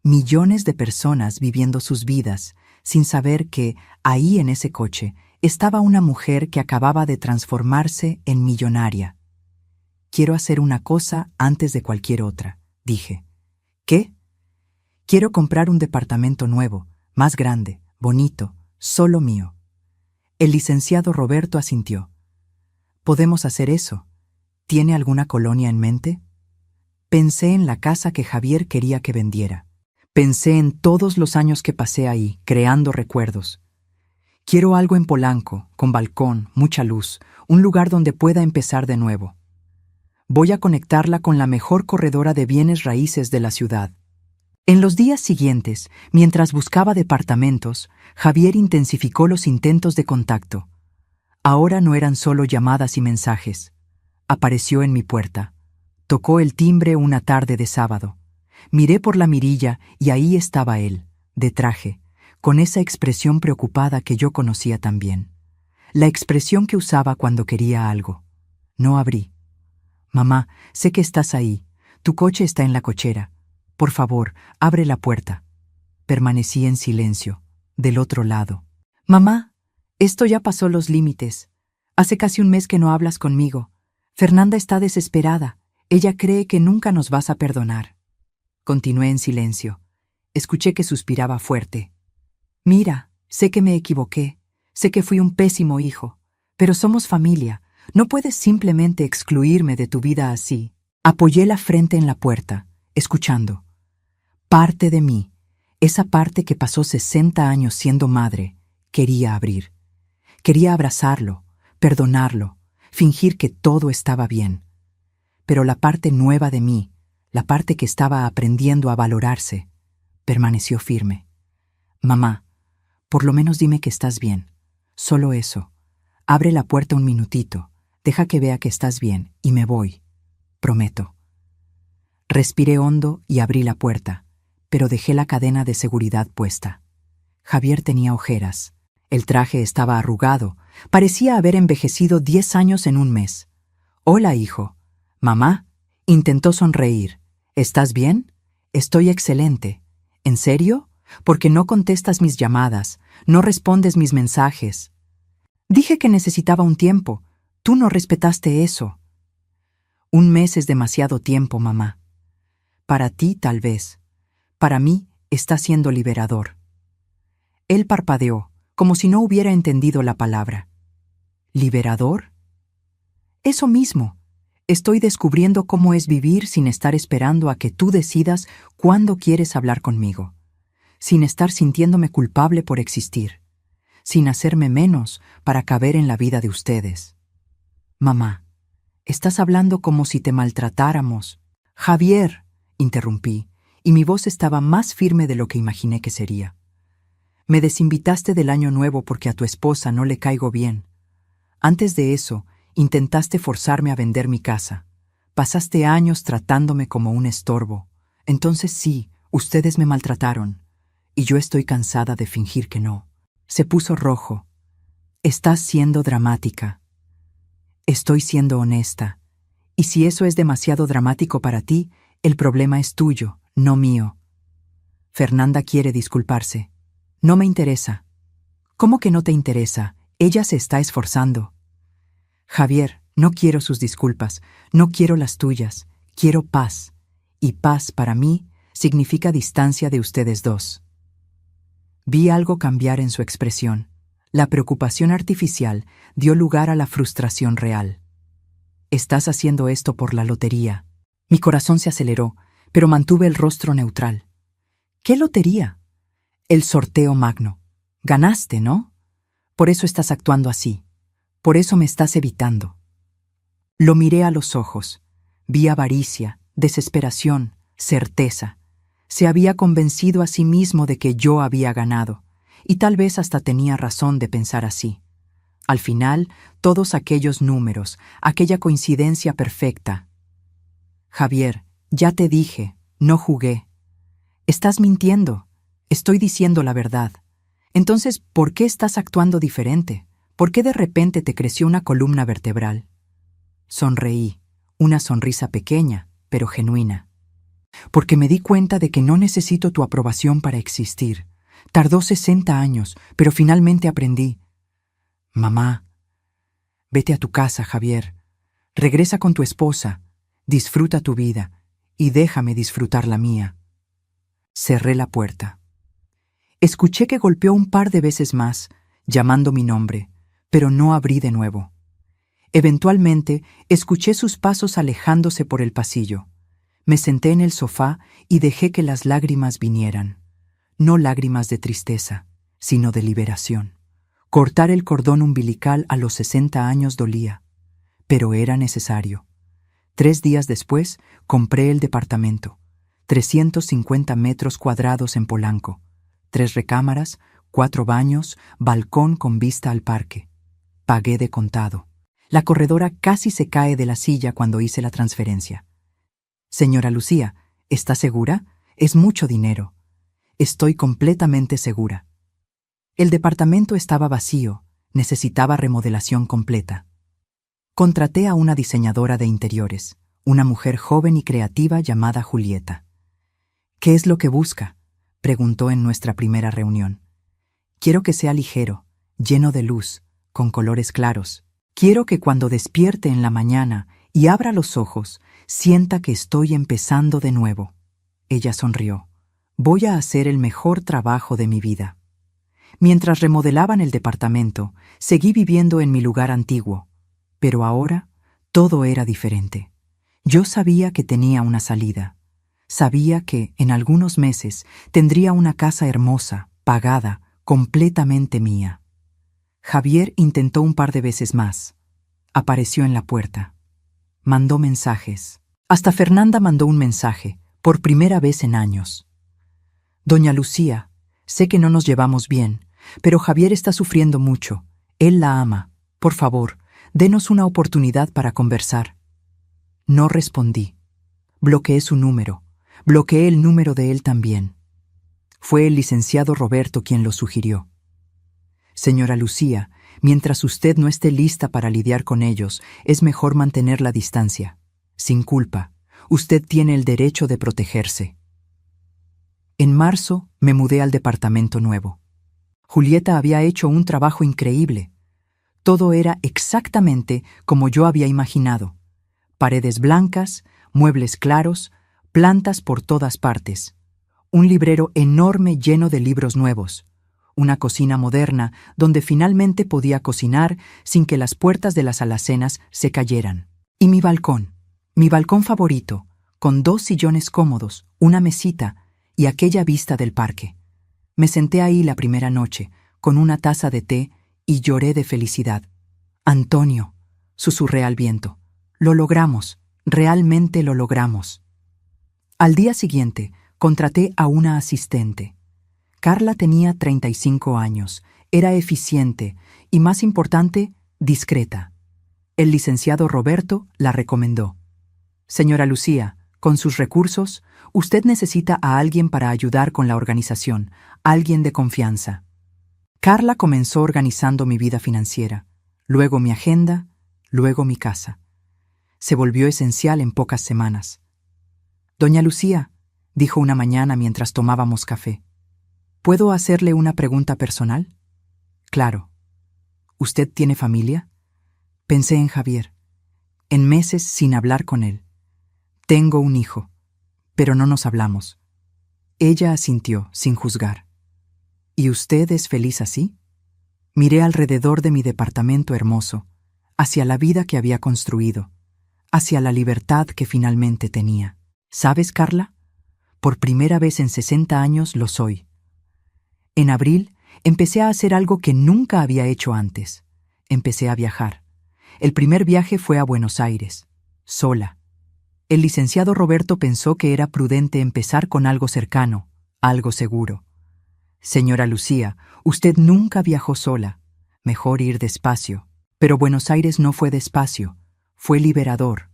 Millones de personas viviendo sus vidas, sin saber que, ahí en ese coche, estaba una mujer que acababa de transformarse en millonaria. «Quiero hacer una cosa antes de cualquier otra», dije. «¿Qué?» «Quiero comprar un departamento nuevo, más grande, bonito, solo mío». El licenciado Roberto asintió. «Podemos hacer eso. ¿Tiene alguna colonia en mente?» Pensé en la casa que Javier quería que vendiera. Pensé en todos los años que pasé ahí, creando recuerdos. «Quiero algo en Polanco, con balcón, mucha luz, un lugar donde pueda empezar de nuevo. Voy a conectarla con la mejor corredora de bienes raíces de la ciudad». En los días siguientes, mientras buscaba departamentos, Javier intensificó los intentos de contacto. Ahora no eran solo llamadas y mensajes. Apareció en mi puerta. Tocó el timbre una tarde de sábado. Miré por la mirilla y ahí estaba él, de traje, con esa expresión preocupada que yo conocía tan bien. La expresión que usaba cuando quería algo. No abrí. «Mamá, sé que estás ahí. Tu coche está en la cochera. Por favor, abre la puerta. Permanecí en silencio, del otro lado. Mamá, esto ya pasó los límites. Hace casi un mes que no hablas conmigo. Fernanda está desesperada. Ella cree que nunca nos vas a perdonar. Continué en silencio. Escuché que suspiraba fuerte. Mira, sé que me equivoqué. Sé que fui un pésimo hijo. Pero somos familia. No puedes simplemente excluirme de tu vida así. Apoyé la frente en la puerta, escuchando. Parte de mí, esa parte que pasó 60 años siendo madre, quería abrir. Quería abrazarlo, perdonarlo, fingir que todo estaba bien. Pero la parte nueva de mí, la parte que estaba aprendiendo a valorarse, permaneció firme. Mamá, por lo menos dime que estás bien. Solo eso. Abre la puerta un minutito, deja que vea que estás bien y me voy. Prometo. Respiré hondo y abrí la puerta, pero dejé la cadena de seguridad puesta. Javier tenía ojeras. El traje estaba arrugado. Parecía haber envejecido 10 años en un mes. Hola, hijo. Mamá, intentó sonreír. ¿Estás bien? Estoy excelente. ¿En serio? Porque no contestas mis llamadas, no respondes mis mensajes. Dije que necesitaba un tiempo. Tú no respetaste eso. Un mes es demasiado tiempo, mamá. Para ti, tal vez. Para mí, está siendo liberador. Él parpadeó, como si no hubiera entendido la palabra. ¿Liberador? Eso mismo. Estoy descubriendo cómo es vivir sin estar esperando a que tú decidas cuándo quieres hablar conmigo. Sin estar sintiéndome culpable por existir. Sin hacerme menos para caber en la vida de ustedes. Mamá, estás hablando como si te maltratáramos. Javier, interrumpí, y mi voz estaba más firme de lo que imaginé que sería. Me desinvitaste del año nuevo porque a tu esposa no le caigo bien. Antes de eso, intentaste forzarme a vender mi casa. Pasaste años tratándome como un estorbo. Entonces sí, ustedes me maltrataron. Y yo estoy cansada de fingir que no. Se puso rojo. Estás siendo dramática. Estoy siendo honesta. Y si eso es demasiado dramático para ti, el problema es tuyo, no mío. Fernanda quiere disculparse. No me interesa. ¿Cómo que no te interesa? Ella se está esforzando. Javier, no quiero sus disculpas, no quiero las tuyas, quiero paz. Y paz para mí significa distancia de ustedes dos. Vi algo cambiar en su expresión. La preocupación artificial dio lugar a la frustración real. Estás haciendo esto por la lotería. Mi corazón se aceleró, pero mantuve el rostro neutral. ¿Qué lotería? El sorteo magno. Ganaste, ¿no? Por eso estás actuando así. Por eso me estás evitando. Lo miré a los ojos. Vi avaricia, desesperación, certeza. Se había convencido a sí mismo de que yo había ganado, y tal vez hasta tenía razón de pensar así. Al final, todos aquellos números, aquella coincidencia perfecta. Javier, ya te dije, no jugué. Estás mintiendo. Estoy diciendo la verdad. Entonces, ¿por qué estás actuando diferente? ¿Por qué de repente te creció una columna vertebral? Sonreí, una sonrisa pequeña, pero genuina. Porque me di cuenta de que no necesito tu aprobación para existir. Tardó 60 años, pero finalmente aprendí. Mamá, vete a tu casa, Javier. Regresa con tu esposa. Disfruta tu vida y déjame disfrutar la mía. Cerré la puerta. Escuché que golpeó un par de veces más, llamando mi nombre, pero no abrí de nuevo. Eventualmente, escuché sus pasos alejándose por el pasillo. Me senté en el sofá y dejé que las lágrimas vinieran. No lágrimas de tristeza, sino de liberación. Cortar el cordón umbilical a los 60 años dolía, pero era necesario. 3 días después, compré el departamento. 350 metros cuadrados en Polanco. 3 recámaras, 4 baños, balcón con vista al parque. Pagué de contado. La corredora casi se cae de la silla cuando hice la transferencia. Señora Lucía, ¿está segura? Es mucho dinero. Estoy completamente segura. El departamento estaba vacío, necesitaba remodelación completa. Contraté a una diseñadora de interiores, una mujer joven y creativa llamada Julieta. ¿Qué es lo que busca?, preguntó en nuestra primera reunión. Quiero que sea ligero, lleno de luz, con colores claros. Quiero que cuando despierte en la mañana y abra los ojos, sienta que estoy empezando de nuevo. Ella sonrió. Voy a hacer el mejor trabajo de mi vida. Mientras remodelaban el departamento, seguí viviendo en mi lugar antiguo. Pero ahora, todo era diferente. Yo sabía que tenía una salida. Sabía que, en algunos meses, tendría una casa hermosa, pagada, completamente mía. Javier intentó un par de veces más. Apareció en la puerta. Mandó mensajes. Hasta Fernanda mandó un mensaje, por primera vez en años. Doña Lucía, sé que no nos llevamos bien, pero Javier está sufriendo mucho. Él la ama. Por favor, denos una oportunidad para conversar. No respondí. Bloqueé su número. Bloqueé el número de él también. Fue el licenciado Roberto quien lo sugirió. Señora Lucía, mientras usted no esté lista para lidiar con ellos, es mejor mantener la distancia. Sin culpa, usted tiene el derecho de protegerse. En marzo me mudé al departamento nuevo. Julieta había hecho un trabajo increíble. Todo era exactamente como yo había imaginado. Paredes blancas, muebles claros, plantas por todas partes. Un librero enorme lleno de libros nuevos. Una cocina moderna donde finalmente podía cocinar sin que las puertas de las alacenas se cayeran. Y mi balcón favorito, con 2 sillones cómodos, una mesita y aquella vista del parque. Me senté ahí la primera noche, con una taza de té, y lloré de felicidad. Antonio, susurré al viento, lo logramos, realmente lo logramos. Al día siguiente, contraté a una asistente. Carla tenía 35 años, era eficiente y, más importante, discreta. El licenciado Roberto la recomendó. Señora Lucía, con sus recursos, usted necesita a alguien para ayudar con la organización, alguien de confianza. Carla comenzó organizando mi vida financiera, luego mi agenda, luego mi casa. Se volvió esencial en pocas semanas. Doña Lucía, dijo una mañana mientras tomábamos café, ¿puedo hacerle una pregunta personal? Claro. ¿Usted tiene familia? Pensé en Javier. En meses sin hablar con él. Tengo un hijo, pero no nos hablamos. Ella asintió, sin juzgar. ¿Y usted es feliz así? Miré alrededor de mi departamento hermoso, hacia la vida que había construido, hacia la libertad que finalmente tenía. ¿Sabes, Carla? Por primera vez en 60 años lo soy. En abril, empecé a hacer algo que nunca había hecho antes. Empecé a viajar. El primer viaje fue a Buenos Aires, sola. El licenciado Roberto pensó que era prudente empezar con algo cercano, algo seguro. Señora Lucía, usted nunca viajó sola. Mejor ir despacio. Pero Buenos Aires no fue despacio, fue liberador.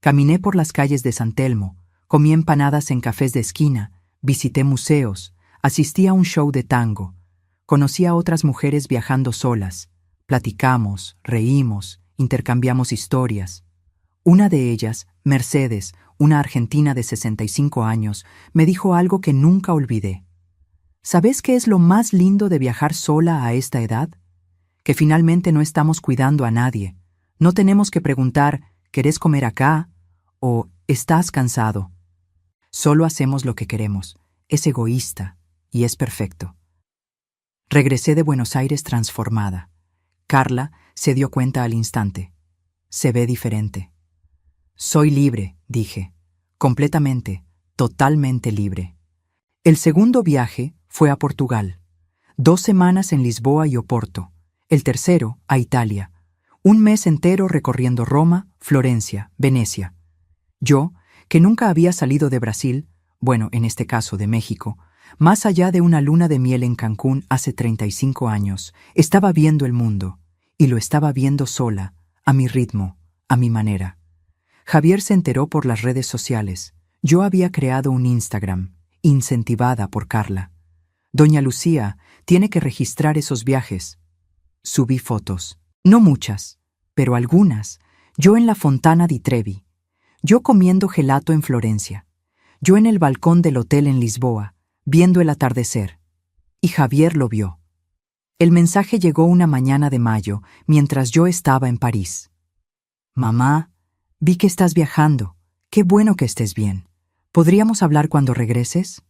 Caminé por las calles de San Telmo, comí empanadas en cafés de esquina, visité museos, asistí a un show de tango, conocí a otras mujeres viajando solas, platicamos, reímos, intercambiamos historias. Una de ellas, Mercedes, una argentina de 65 años, me dijo algo que nunca olvidé. ¿Sabes qué es lo más lindo de viajar sola a esta edad? Que finalmente no estamos cuidando a nadie. No tenemos que preguntar, ¿querés comer acá? O ¿estás cansado? Solo hacemos lo que queremos. Es egoísta y es perfecto. Regresé de Buenos Aires transformada. Carla se dio cuenta al instante. Se ve diferente. Soy libre, dije. Completamente, totalmente libre. El segundo viaje fue a Portugal. 2 semanas en Lisboa y Oporto. El tercero, a Italia. 1 mes entero recorriendo Roma, Florencia, Venecia. Yo, que nunca había salido de Brasil, bueno, en este caso de México, más allá de una luna de miel en Cancún hace 35 años, estaba viendo el mundo, y lo estaba viendo sola, a mi ritmo, a mi manera. Javier se enteró por las redes sociales. Yo había creado un Instagram, incentivada por Carla. Doña Lucía tiene que registrar esos viajes. Subí fotos. No muchas, pero algunas. Yo en la Fontana di Trevi. Yo comiendo gelato en Florencia. yo en el balcón del hotel en Lisboa, viendo el atardecer. Y Javier lo vio. El mensaje llegó una mañana de mayo, mientras yo estaba en París. Mamá, vi que estás viajando. Qué bueno que estés bien. ¿Podríamos hablar cuando regreses?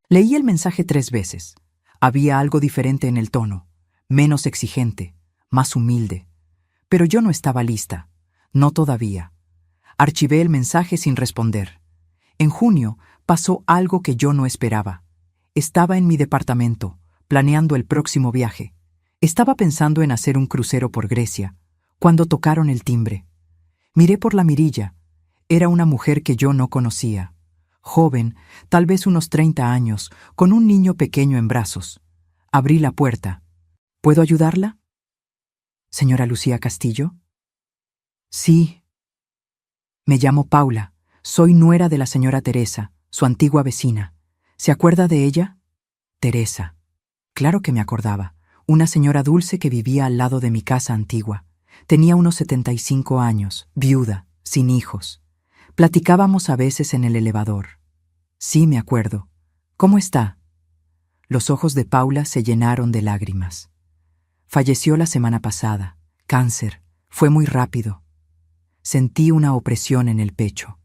Leí el mensaje 3 veces. Había algo diferente en el tono, menos exigente, más humilde. Pero yo no estaba lista. No todavía. Archivé el mensaje sin responder. En junio pasó algo que yo no esperaba. Estaba en mi departamento, planeando el próximo viaje. Estaba pensando en hacer un crucero por Grecia, cuando tocaron el timbre. Miré por la mirilla. Era una mujer que yo no conocía. Joven, tal vez unos 30 años, con un niño pequeño en brazos. Abrí la puerta. ¿Puedo ayudarla? ¿Señora Lucía Castillo? Sí. Me llamo Paula. Soy nuera de la señora Teresa, su antigua vecina. ¿Se acuerda de ella? Teresa. Claro que me acordaba. Una señora dulce que vivía al lado de mi casa antigua. Tenía unos 75 años, viuda, sin hijos. Platicábamos a veces en el elevador. Sí, me acuerdo. ¿Cómo está? Los ojos de Paula se llenaron de lágrimas. Falleció la semana pasada. Cáncer. Fue muy rápido. Sentí una opresión en el pecho.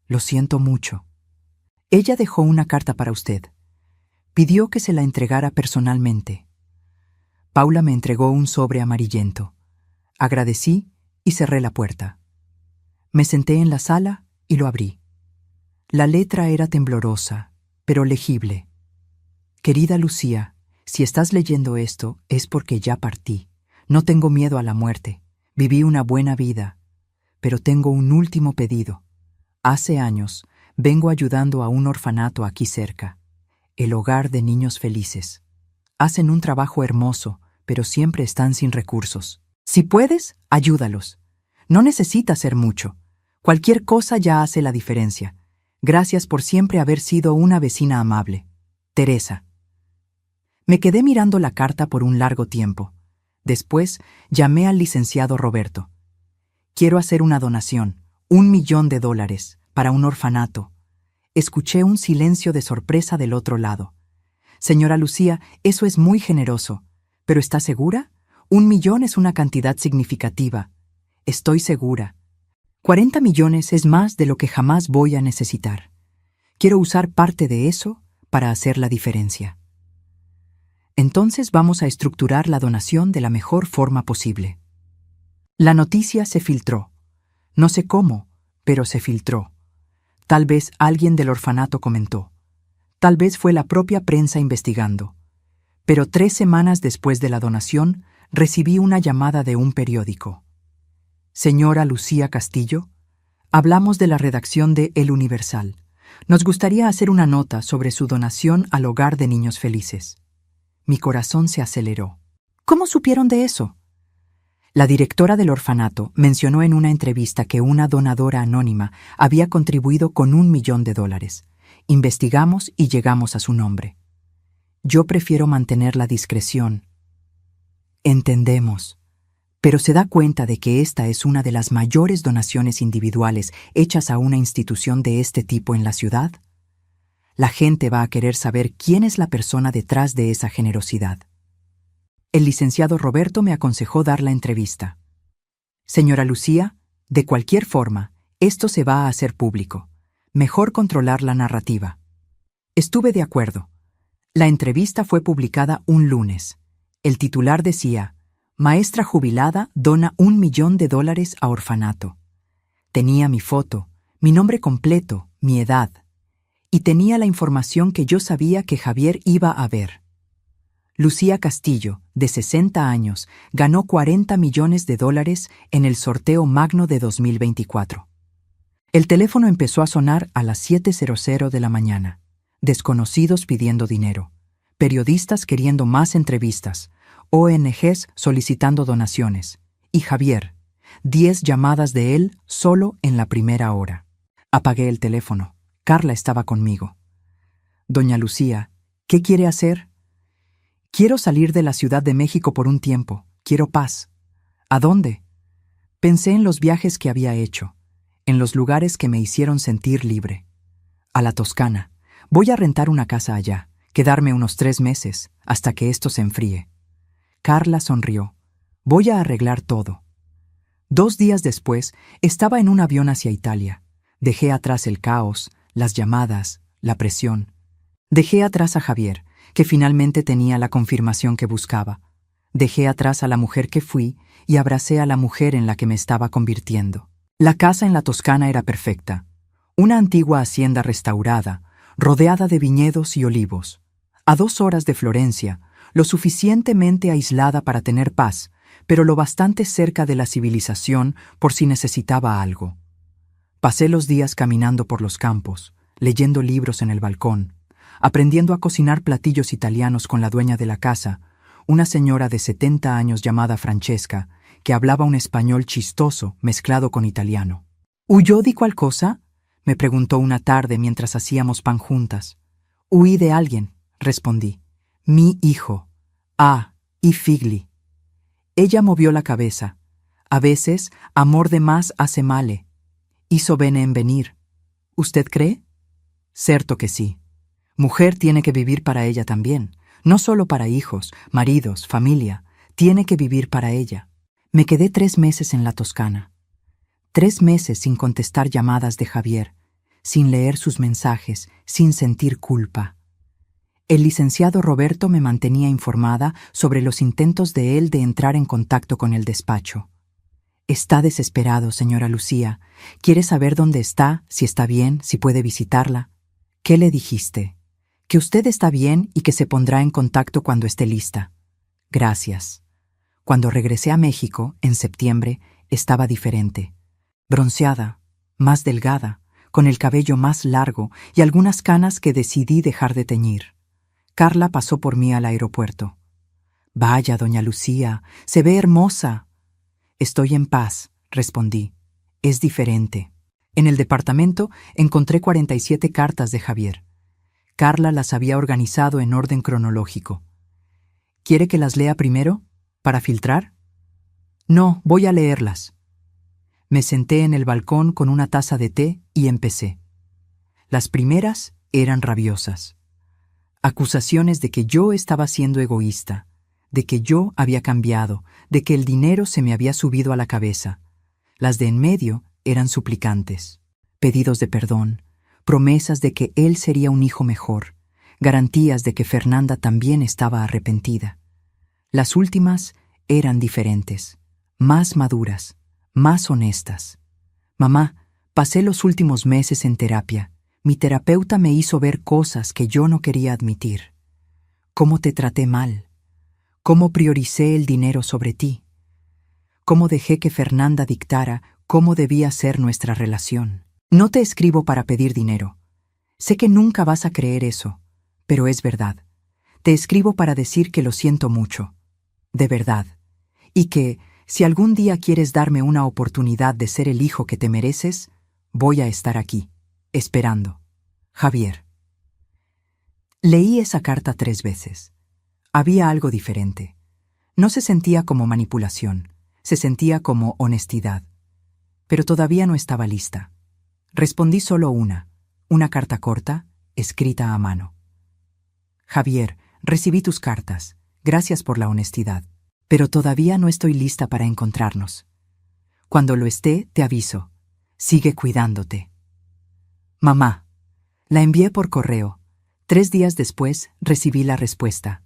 Lo siento mucho. Ella dejó una carta para usted. Pidió que se la entregara personalmente. Paula me entregó un sobre amarillento. Agradecí y cerré la puerta. Me senté en la sala y lo abrí. La letra era temblorosa, pero legible. Querida Lucía, si estás leyendo esto es porque ya partí. No tengo miedo a la muerte. Viví una buena vida. Pero tengo un último pedido. Hace años vengo ayudando a un orfanato aquí cerca, el Hogar de Niños Felices. Hacen un trabajo hermoso, pero siempre están sin recursos. Si puedes, ayúdalos. No necesita hacer mucho. Cualquier cosa ya hace la diferencia. Gracias por siempre haber sido una vecina amable. Teresa. Me quedé mirando la carta por un largo tiempo. Después llamé al licenciado Roberto. Quiero hacer una donación, $1.000.000, para un orfanato. Escuché un silencio de sorpresa del otro lado. Señora Lucía, eso es muy generoso. ¿Pero está segura? 1.000.000 es una cantidad significativa. Estoy segura. 40 millones es más de lo que jamás voy a necesitar. Quiero usar parte de eso para hacer la diferencia. Entonces vamos a estructurar la donación de la mejor forma posible. La noticia se filtró. No sé cómo, pero se filtró. Tal vez alguien del orfanato comentó. Tal vez fue la propia prensa investigando. Pero 3 semanas después de la donación, recibí una llamada de un periódico. Señora Lucía Castillo, hablamos de la redacción de El Universal. Nos gustaría hacer una nota sobre su donación al Hogar de Niños Felices. Mi corazón se aceleró. ¿Cómo supieron de eso? La directora del orfanato mencionó en una entrevista que una donadora anónima había contribuido con $1.000.000. Investigamos y llegamos a su nombre. Yo prefiero mantener la discreción. Entendemos. Pero se da cuenta de que esta es una de las mayores donaciones individuales hechas a una institución de este tipo en la ciudad. La gente va a querer saber quién es la persona detrás de esa generosidad. El licenciado Roberto me aconsejó dar la entrevista. Señora Lucía, de cualquier forma, esto se va a hacer público. Mejor controlar la narrativa. Estuve de acuerdo. La entrevista fue publicada un lunes. El titular decía: Maestra jubilada dona $1.000.000 a orfanato. Tenía mi foto, mi nombre completo, mi edad. Y tenía la información que yo sabía que Javier iba a ver. Lucía Castillo, de 60 años, ganó $40 millones en el sorteo magno de 2024. El teléfono empezó a sonar a las 7:00 de la mañana. Desconocidos pidiendo dinero, periodistas queriendo más entrevistas, ONGs solicitando donaciones. Y Javier, 10 llamadas de él solo en la primera hora. Apagué el teléfono. Carla estaba conmigo. Doña Lucía, ¿qué quiere hacer? Quiero salir de la Ciudad de México por un tiempo. Quiero paz. ¿A dónde? Pensé en los viajes que había hecho, en los lugares que me hicieron sentir libre. A la Toscana. Voy a rentar una casa allá, quedarme unos 3 meses, hasta que esto se enfríe. Carla sonrió. Voy a arreglar todo. 2 días después, estaba en un avión hacia Italia. Dejé atrás el caos, las llamadas, la presión. Dejé atrás a Javier, que finalmente tenía la confirmación que buscaba. Dejé atrás a la mujer que fui y abracé a la mujer en la que me estaba convirtiendo. La casa en la Toscana era perfecta. Una antigua hacienda restaurada, rodeada de viñedos y olivos. A 2 horas de Florencia, lo suficientemente aislada para tener paz, pero lo bastante cerca de la civilización por si necesitaba algo. Pasé los días caminando por los campos, leyendo libros en el balcón, aprendiendo a cocinar platillos italianos con la dueña de la casa, una señora de 70 años llamada Francesca, que hablaba un español chistoso mezclado con italiano. ¿Huyó di cual cosa?, me preguntó una tarde mientras hacíamos pan juntas. Huí de alguien, respondí. Mi hijo. Ah, i figli. Ella movió la cabeza. A veces, amor de más hace male. Hizo bene en venir. ¿Usted cree? Cierto que sí. Mujer tiene que vivir para ella también. No solo para hijos, maridos, familia. Tiene que vivir para ella. Me quedé 3 meses en la Toscana. 3 meses sin contestar llamadas de Javier, sin leer sus mensajes, sin sentir culpa. El licenciado Roberto me mantenía informada sobre los intentos de él de entrar en contacto con el despacho. Está desesperado, señora Lucía. Quiere saber dónde está, si está bien, si puede visitarla. ¿Qué le dijiste? Que usted está bien y que se pondrá en contacto cuando esté lista. Gracias. Cuando regresé a México, en septiembre, estaba diferente. Bronceada, más delgada, con el cabello más largo y algunas canas que decidí dejar de teñir. Carla pasó por mí al aeropuerto. Vaya, doña Lucía, se ve hermosa. Estoy en paz, respondí. Es diferente. En el departamento encontré 47 cartas de Javier. Carla las había organizado en orden cronológico. ¿Quiere que las lea primero, para filtrar? No, voy a leerlas. Me senté en el balcón con una taza de té y empecé. Las primeras eran rabiosas. Acusaciones de que yo estaba siendo egoísta, de que yo había cambiado, de que el dinero se me había subido a la cabeza. Las de en medio eran suplicantes, pedidos de perdón, promesas de que él sería un hijo mejor, garantías de que Fernanda también estaba arrepentida. Las últimas eran diferentes, más maduras, más honestas. Mamá, pasé los últimos meses en terapia. Mi terapeuta me hizo ver cosas que yo no quería admitir. ¿Cómo te traté mal? ¿Cómo prioricé el dinero sobre ti? ¿Cómo dejé que Fernanda dictara cómo debía ser nuestra relación? No te escribo para pedir dinero. Sé que nunca vas a creer eso, pero es verdad. Te escribo para decir que lo siento mucho, de verdad, y que, si algún día quieres darme una oportunidad de ser el hijo que te mereces, voy a estar aquí, esperando. Javier. Leí esa carta 3 veces. Había algo diferente. No se sentía como manipulación, se sentía como honestidad. Pero todavía no estaba lista. Respondí solo una carta corta, escrita a mano. Javier, recibí tus cartas. Gracias por la honestidad. Pero todavía no estoy lista para encontrarnos. Cuando lo esté, te aviso. Sigue cuidándote. Mamá. La envié por correo. 3 días después recibí la respuesta.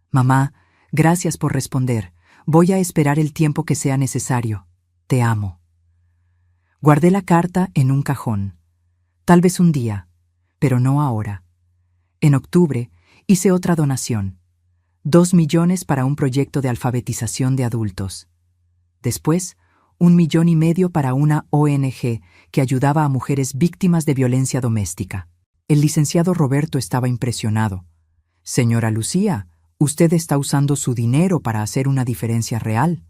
Mamá, gracias por responder. Voy a esperar el tiempo que sea necesario. Te amo. Guardé la carta en un cajón. Tal vez un día, pero no ahora. En octubre hice otra donación. 2 millones para un proyecto de alfabetización de adultos. Después, 1,5 millones para una ONG que ayudaba a mujeres víctimas de violencia doméstica. El licenciado Roberto estaba impresionado. Señora Lucía, usted está usando su dinero para hacer una diferencia real.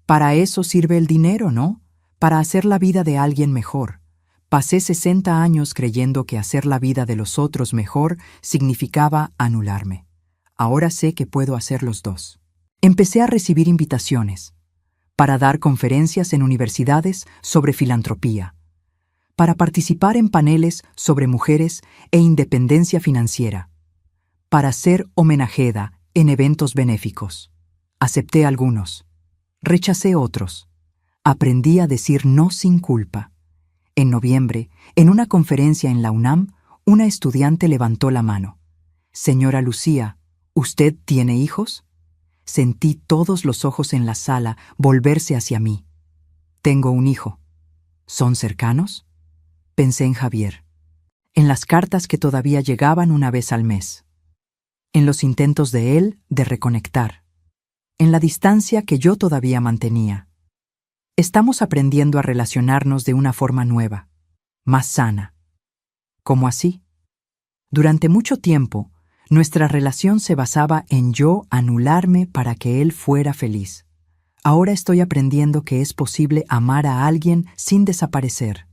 Para eso sirve el dinero, ¿no? Para hacer la vida de alguien mejor. Pasé 60 años creyendo que hacer la vida de los otros mejor significaba anularme. Ahora sé que puedo hacer los dos. Empecé a recibir invitaciones para dar conferencias en universidades sobre filantropía. para participar en paneles sobre mujeres e independencia financiera, para ser homenajeada en eventos benéficos. Acepté algunos, rechacé otros. Aprendí a decir no sin culpa. En noviembre, en una conferencia en la UNAM, una estudiante levantó la mano. «Señora Lucía, ¿usted tiene hijos?» Sentí todos los ojos en la sala volverse hacia mí. «Tengo un hijo». «¿Son cercanos?» Pensé en Javier, en las cartas que todavía llegaban una vez al mes, en los intentos de él de reconectar, en la distancia que yo todavía mantenía. Estamos aprendiendo a relacionarnos de una forma nueva, más sana. ¿Cómo así? Durante mucho tiempo, nuestra relación se basaba en yo anularme para que él fuera feliz. Ahora estoy aprendiendo que es posible amar a alguien sin desaparecer.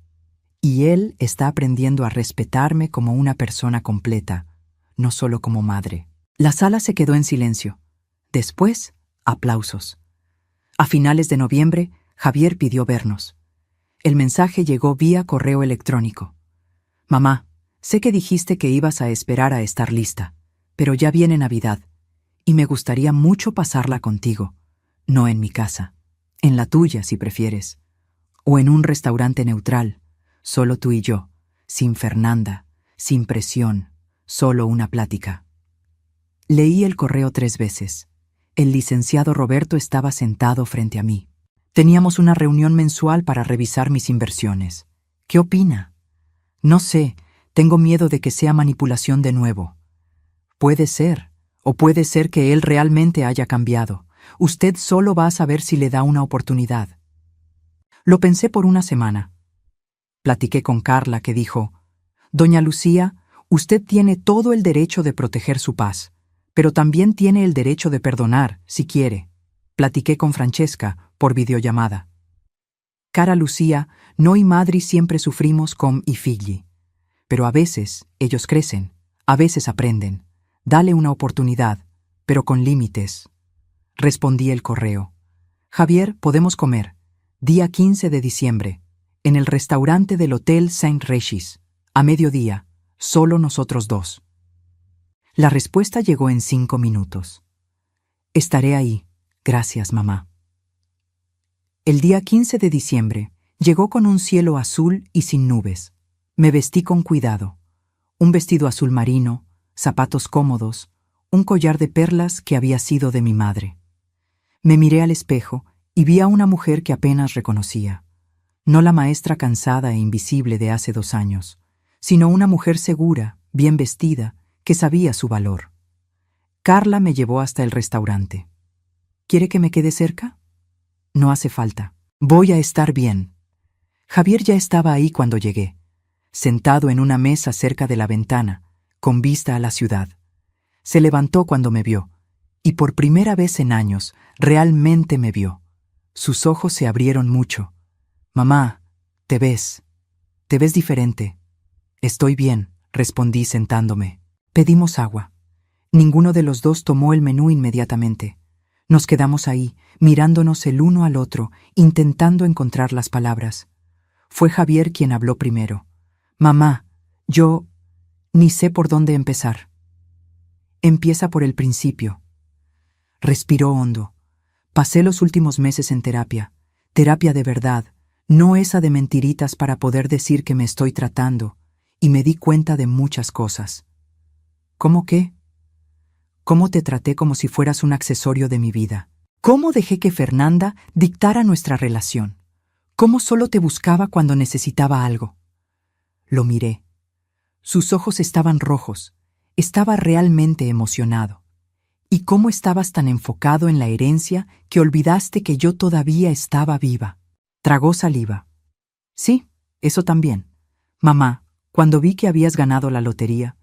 Y él está aprendiendo a respetarme como una persona completa, no solo como madre. La sala se quedó en silencio. Después, aplausos. A finales de noviembre, Javier pidió vernos. El mensaje llegó vía correo electrónico. «Mamá, sé que dijiste que ibas a esperar a estar lista, pero ya viene Navidad, y me gustaría mucho pasarla contigo, no en mi casa, en la tuya si prefieres, o en un restaurante neutral, solo tú y yo, sin Fernanda, sin presión, solo una plática». Leí el correo 3 veces. El licenciado Roberto estaba sentado frente a mí. Teníamos una reunión mensual para revisar mis inversiones. ¿Qué opina? No sé, tengo miedo de que sea manipulación de nuevo. Puede ser, o puede ser que él realmente haya cambiado. Usted solo va a saber si le da una oportunidad. Lo pensé por una semana. Platiqué con Carla, que dijo: «Doña Lucía, usted tiene todo el derecho de proteger su paz, pero también tiene el derecho de perdonar, si quiere». Platiqué con Francesca por videollamada. «Cara Lucía, no y madri siempre sufrimos con i figli. Pero a veces ellos crecen, a veces aprenden. Dale una oportunidad, pero con límites». Respondí el correo. «Javier, podemos comer. Día 15 de diciembre, en el restaurante del Hotel Saint-Regis, a mediodía, solo nosotros dos». La respuesta llegó en 5 minutos. «Estaré ahí. Gracias, mamá». El día 15 de diciembre llegó con un cielo azul y sin nubes. Me vestí con cuidado. Un vestido azul marino, zapatos cómodos, un collar de perlas que había sido de mi madre. Me miré al espejo y vi a una mujer que apenas reconocía. No la maestra cansada e invisible de hace 2 años, sino una mujer segura, bien vestida, que sabía su valor. Carla me llevó hasta el restaurante. «¿Quiere que me quede cerca?» «No hace falta. Voy a estar bien». Javier ya estaba ahí cuando llegué, sentado en una mesa cerca de la ventana, con vista a la ciudad. Se levantó cuando me vio, y por primera vez en años, realmente me vio. Sus ojos se abrieron mucho. «Mamá, te ves diferente». «Estoy bien», respondí sentándome. Pedimos agua. Ninguno de los dos tomó el menú inmediatamente. Nos quedamos ahí, mirándonos el uno al otro, intentando encontrar las palabras. Fue Javier quien habló primero. «Mamá, yo ni sé por dónde empezar». «Empieza por el principio». Respiró hondo. Pasé los últimos meses en terapia de verdad, no esa de mentiritas para poder decir que me estoy tratando, y me di cuenta de muchas cosas. ¿Cómo qué? ¿Cómo te traté como si fueras un accesorio de mi vida? ¿Cómo dejé que Fernanda dictara nuestra relación? ¿Cómo solo te buscaba cuando necesitaba algo? Lo miré. Sus ojos estaban rojos. Estaba realmente emocionado. ¿Y cómo estabas tan enfocado en la herencia que olvidaste que yo todavía estaba viva? Tragó saliva. Sí, eso también. Mamá, cuando vi que habías ganado la lotería,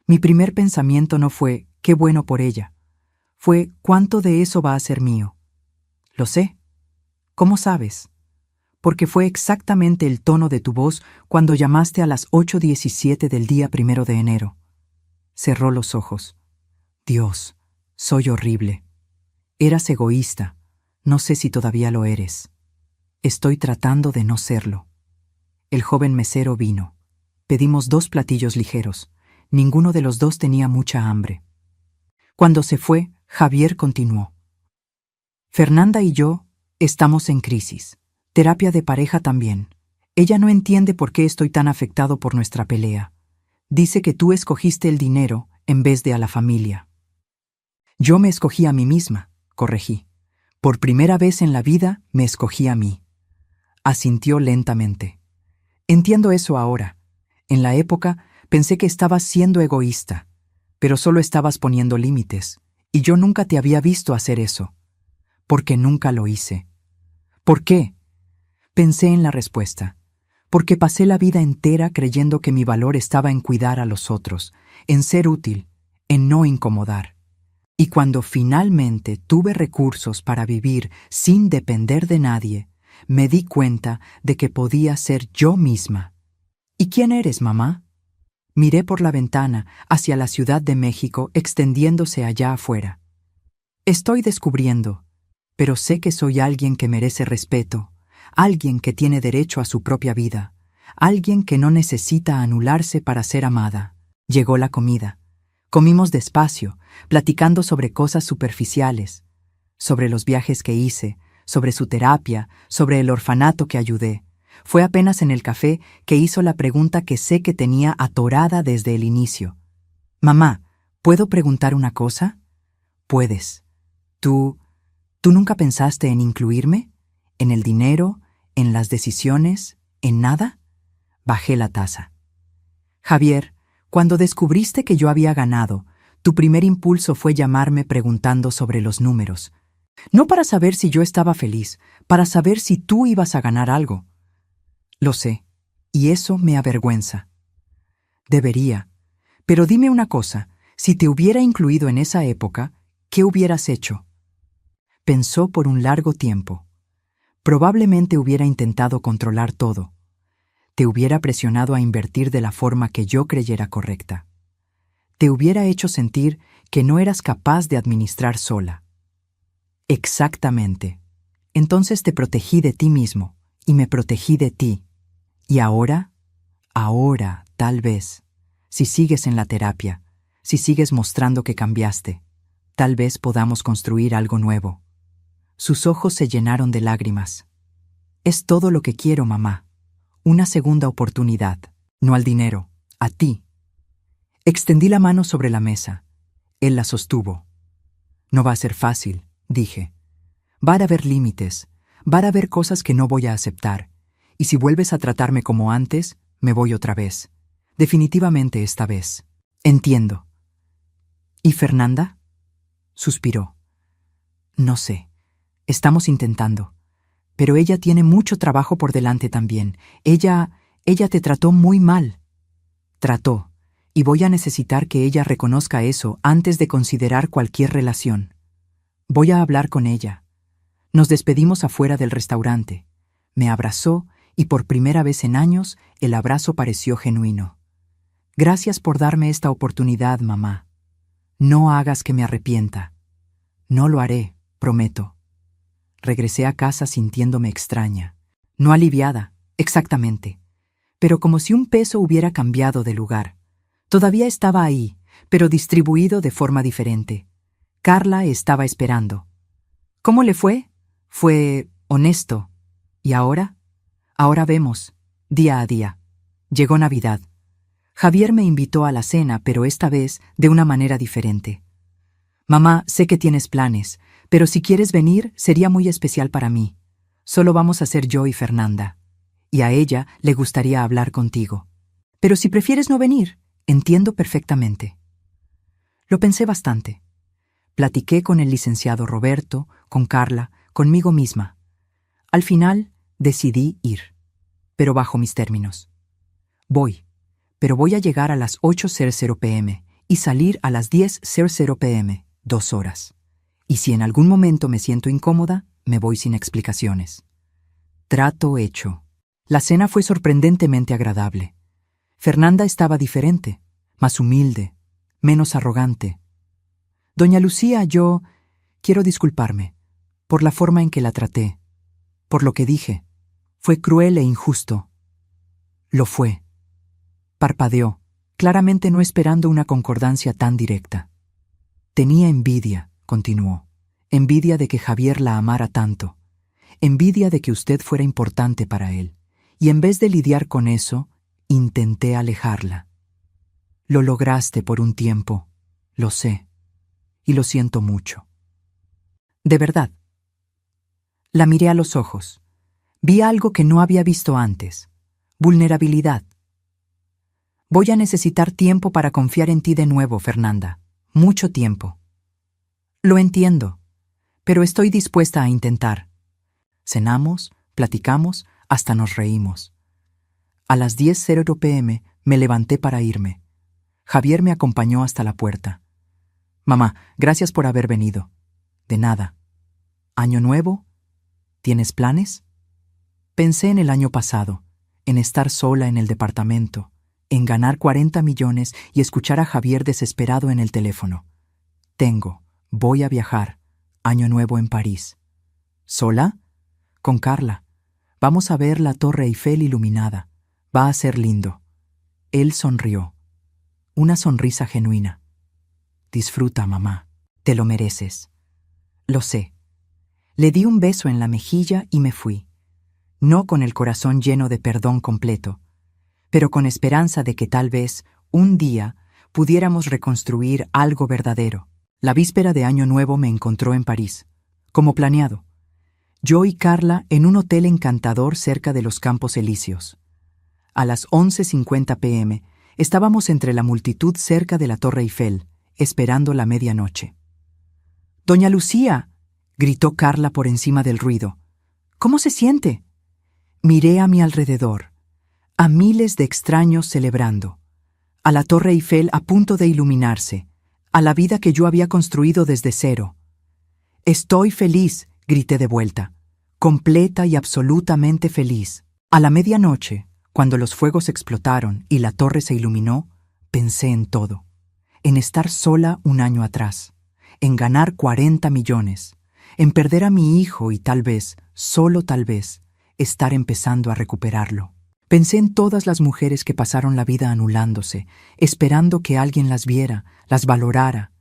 mi primer pensamiento no fue «qué bueno por ella». Fue «¿cuánto de eso va a ser mío?» Lo sé. ¿Cómo sabes? Porque fue exactamente el tono de tu voz cuando llamaste a las 8:17 del día 1 de enero. Cerró los ojos. Dios, soy horrible. Eras egoísta. No sé si todavía lo eres. Estoy tratando de no serlo. El joven mesero vino. Pedimos 2 platillos ligeros. Ninguno de los dos tenía mucha hambre. Cuando se fue, Javier continuó. Fernanda y yo estamos en crisis. Terapia de pareja también. Ella no entiende por qué estoy tan afectado por nuestra pelea. Dice que tú escogiste el dinero en vez de a la familia. Yo me escogí a mí misma, corregí. Por primera vez en la vida me escogí a mí. Asintió lentamente. Entiendo eso ahora. En la época pensé que estabas siendo egoísta, pero solo estabas poniendo límites, y yo nunca te había visto hacer eso. Porque nunca lo hice. ¿Por qué? Pensé en la respuesta. Porque pasé la vida entera creyendo que mi valor estaba en cuidar a los otros, en ser útil, en no incomodar. Y cuando finalmente tuve recursos para vivir sin depender de nadie, me di cuenta de que podía ser yo misma. ¿Y quién eres, mamá? Miré por la ventana hacia la Ciudad de México extendiéndose allá afuera. Estoy descubriendo, pero sé que soy alguien que merece respeto, alguien que tiene derecho a su propia vida, alguien que no necesita anularse para ser amada. Llegó la comida. Comimos despacio, platicando sobre cosas superficiales, sobre los viajes que hice, sobre su terapia, sobre el orfanato que ayudé. Fue apenas en el café que hizo la pregunta que sé que tenía atorada desde el inicio. Mamá, ¿puedo preguntar una cosa? Puedes. ¿Tú nunca pensaste en incluirme? ¿En el dinero? ¿En las decisiones? ¿En nada? Bajé la taza. Javier, cuando descubriste que yo había ganado, tu primer impulso fue llamarme preguntando sobre los números. No para saber si yo estaba feliz, para saber si tú ibas a ganar algo. Lo sé, y eso me avergüenza. Debería. Pero dime una cosa, si te hubiera incluido en esa época, ¿qué hubieras hecho? Pensó por un largo tiempo. Probablemente hubiera intentado controlar todo. Te hubiera presionado a invertir de la forma que yo creyera correcta. Te hubiera hecho sentir que no eras capaz de administrar sola. Exactamente. Entonces te protegí de ti mismo, y me protegí de ti. ¿Y ahora? Ahora, tal vez, si sigues en la terapia, si sigues mostrando que cambiaste, tal vez podamos construir algo nuevo. Sus ojos se llenaron de lágrimas. Es todo lo que quiero, mamá. Una segunda oportunidad, no al dinero, a ti. Extendí la mano sobre la mesa. Él la sostuvo. No va a ser fácil, dije. Van a haber límites, van a haber cosas que no voy a aceptar. Y si vuelves a tratarme como antes, me voy otra vez. Definitivamente esta vez. Entiendo. ¿Y Fernanda? Suspiró. No sé. Estamos intentando. Pero ella tiene mucho trabajo por delante también. Ella te trató muy mal. Trató. Y voy a necesitar que ella reconozca eso antes de considerar cualquier relación. Voy a hablar con ella. Nos despedimos afuera del restaurante. Me abrazó y por primera vez en años el abrazo pareció genuino. Gracias por darme esta oportunidad, mamá. No hagas que me arrepienta. No lo haré, prometo. Regresé a casa sintiéndome extraña. No aliviada, exactamente. Pero como si un peso hubiera cambiado de lugar. Todavía estaba ahí, pero distribuido de forma diferente. Carla estaba esperando. ¿Cómo le fue? Fue honesto. ¿Y ahora? Ahora vemos, día a día. Llegó Navidad. Javier me invitó a la cena, pero esta vez de una manera diferente. Mamá, sé que tienes planes, pero si quieres venir, sería muy especial para mí. Solo vamos a ser yo y Fernanda. Y a ella le gustaría hablar contigo. Pero si prefieres no venir, entiendo perfectamente. Lo pensé bastante. Platiqué con el licenciado Roberto, con Carla, conmigo misma. Al final, decidí ir, pero bajo mis términos. Voy, pero voy a llegar a las 8:00 p.m. y salir a las 10:00 p.m., 2 horas. Y si en algún momento me siento incómoda, me voy sin explicaciones. Trato hecho. La cena fue sorprendentemente agradable. Fernanda estaba diferente, más humilde, menos arrogante. Doña Lucía, yo quiero disculparme por la forma en que la traté, por lo que dije. Fue cruel e injusto. Lo fue. Parpadeó, claramente no esperando una concordancia tan directa. Tenía envidia, continuó. Envidia de que Javier la amara tanto. Envidia de que usted fuera importante para él. Y en vez de lidiar con eso, intenté alejarla. Lo lograste por un tiempo, lo sé, y lo siento mucho. De verdad. La miré a los ojos. Vi algo que no había visto antes. Vulnerabilidad. Voy a necesitar tiempo para confiar en ti de nuevo, Fernanda. Mucho tiempo. Lo entiendo, pero estoy dispuesta a intentar. Cenamos, platicamos, hasta nos reímos. A las 10:00 p.m. me levanté para irme. Javier me acompañó hasta la puerta. Mamá, gracias por haber venido. De nada. ¿Año nuevo? ¿Tienes planes? Pensé en el año pasado, en estar sola en el departamento, en ganar 40 millones y escuchar a Javier desesperado en el teléfono. Voy a viajar. Año nuevo en París. ¿Sola? Con Carla. Vamos a ver la Torre Eiffel iluminada. Va a ser lindo. Él sonrió. Una sonrisa genuina. Disfruta, mamá. Te lo mereces. Lo sé. Le di un beso en la mejilla y me fui. No con el corazón lleno de perdón completo, pero con esperanza de que tal vez, un día, pudiéramos reconstruir algo verdadero. La víspera de Año Nuevo me encontró en París, como planeado. Yo y Carla en un hotel encantador cerca de los Campos Elíseos. A las 11:50 p.m. estábamos entre la multitud cerca de la Torre Eiffel, esperando la medianoche. «¡Doña Lucía!», gritó Carla por encima del ruido. «¿Cómo se siente?». Miré a mi alrededor, a miles de extraños celebrando, a la Torre Eiffel a punto de iluminarse, a la vida que yo había construido desde cero. «Estoy feliz», grité de vuelta, completa y absolutamente feliz. A la medianoche, cuando los fuegos explotaron y la torre se iluminó, pensé en todo. En estar sola un año atrás, en ganar 40 millones, en perder a mi hijo y tal vez, solo tal vez, estar empezando a recuperarlo. Pensé en todas las mujeres que pasaron la vida anulándose, esperando que alguien las viera, las valorara,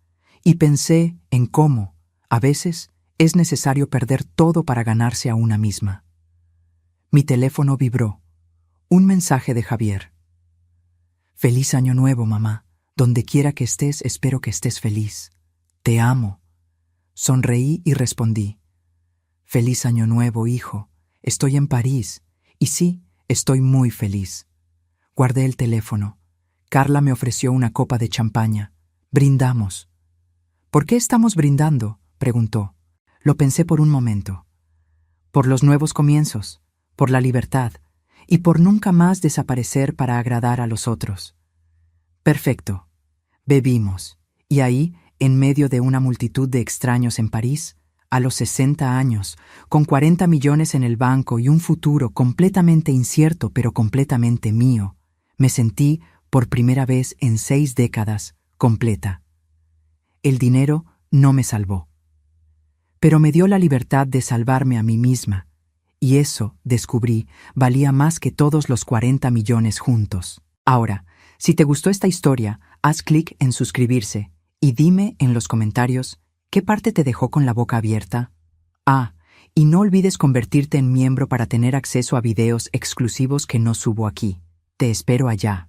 y pensé en cómo, a veces, es necesario perder todo para ganarse a una misma. Mi teléfono vibró. Un mensaje de Javier. «Feliz Año Nuevo, mamá. Donde quiera que estés, espero que estés feliz. Te amo». Sonreí y respondí. «Feliz Año Nuevo, hijo. Estoy en París. Y sí, estoy muy feliz». Guardé el teléfono. Carla me ofreció una copa de champaña. Brindamos. «¿Por qué estamos brindando?», preguntó. Lo pensé por un momento. Por los nuevos comienzos, por la libertad y por nunca más desaparecer para agradar a los otros. Perfecto. Bebimos. Y ahí, en medio de una multitud de extraños en París, a los 60 años, con 40 millones en el banco y un futuro completamente incierto pero completamente mío, me sentí, por primera vez en 6 décadas, completa. El dinero no me salvó, pero me dio la libertad de salvarme a mí misma, y eso, descubrí, valía más que todos los 40 millones juntos. Ahora, si te gustó esta historia, haz clic en suscribirse y dime en los comentarios ¿qué parte te dejó con la boca abierta? Y no olvides convertirte en miembro para tener acceso a videos exclusivos que no subo aquí. Te espero allá.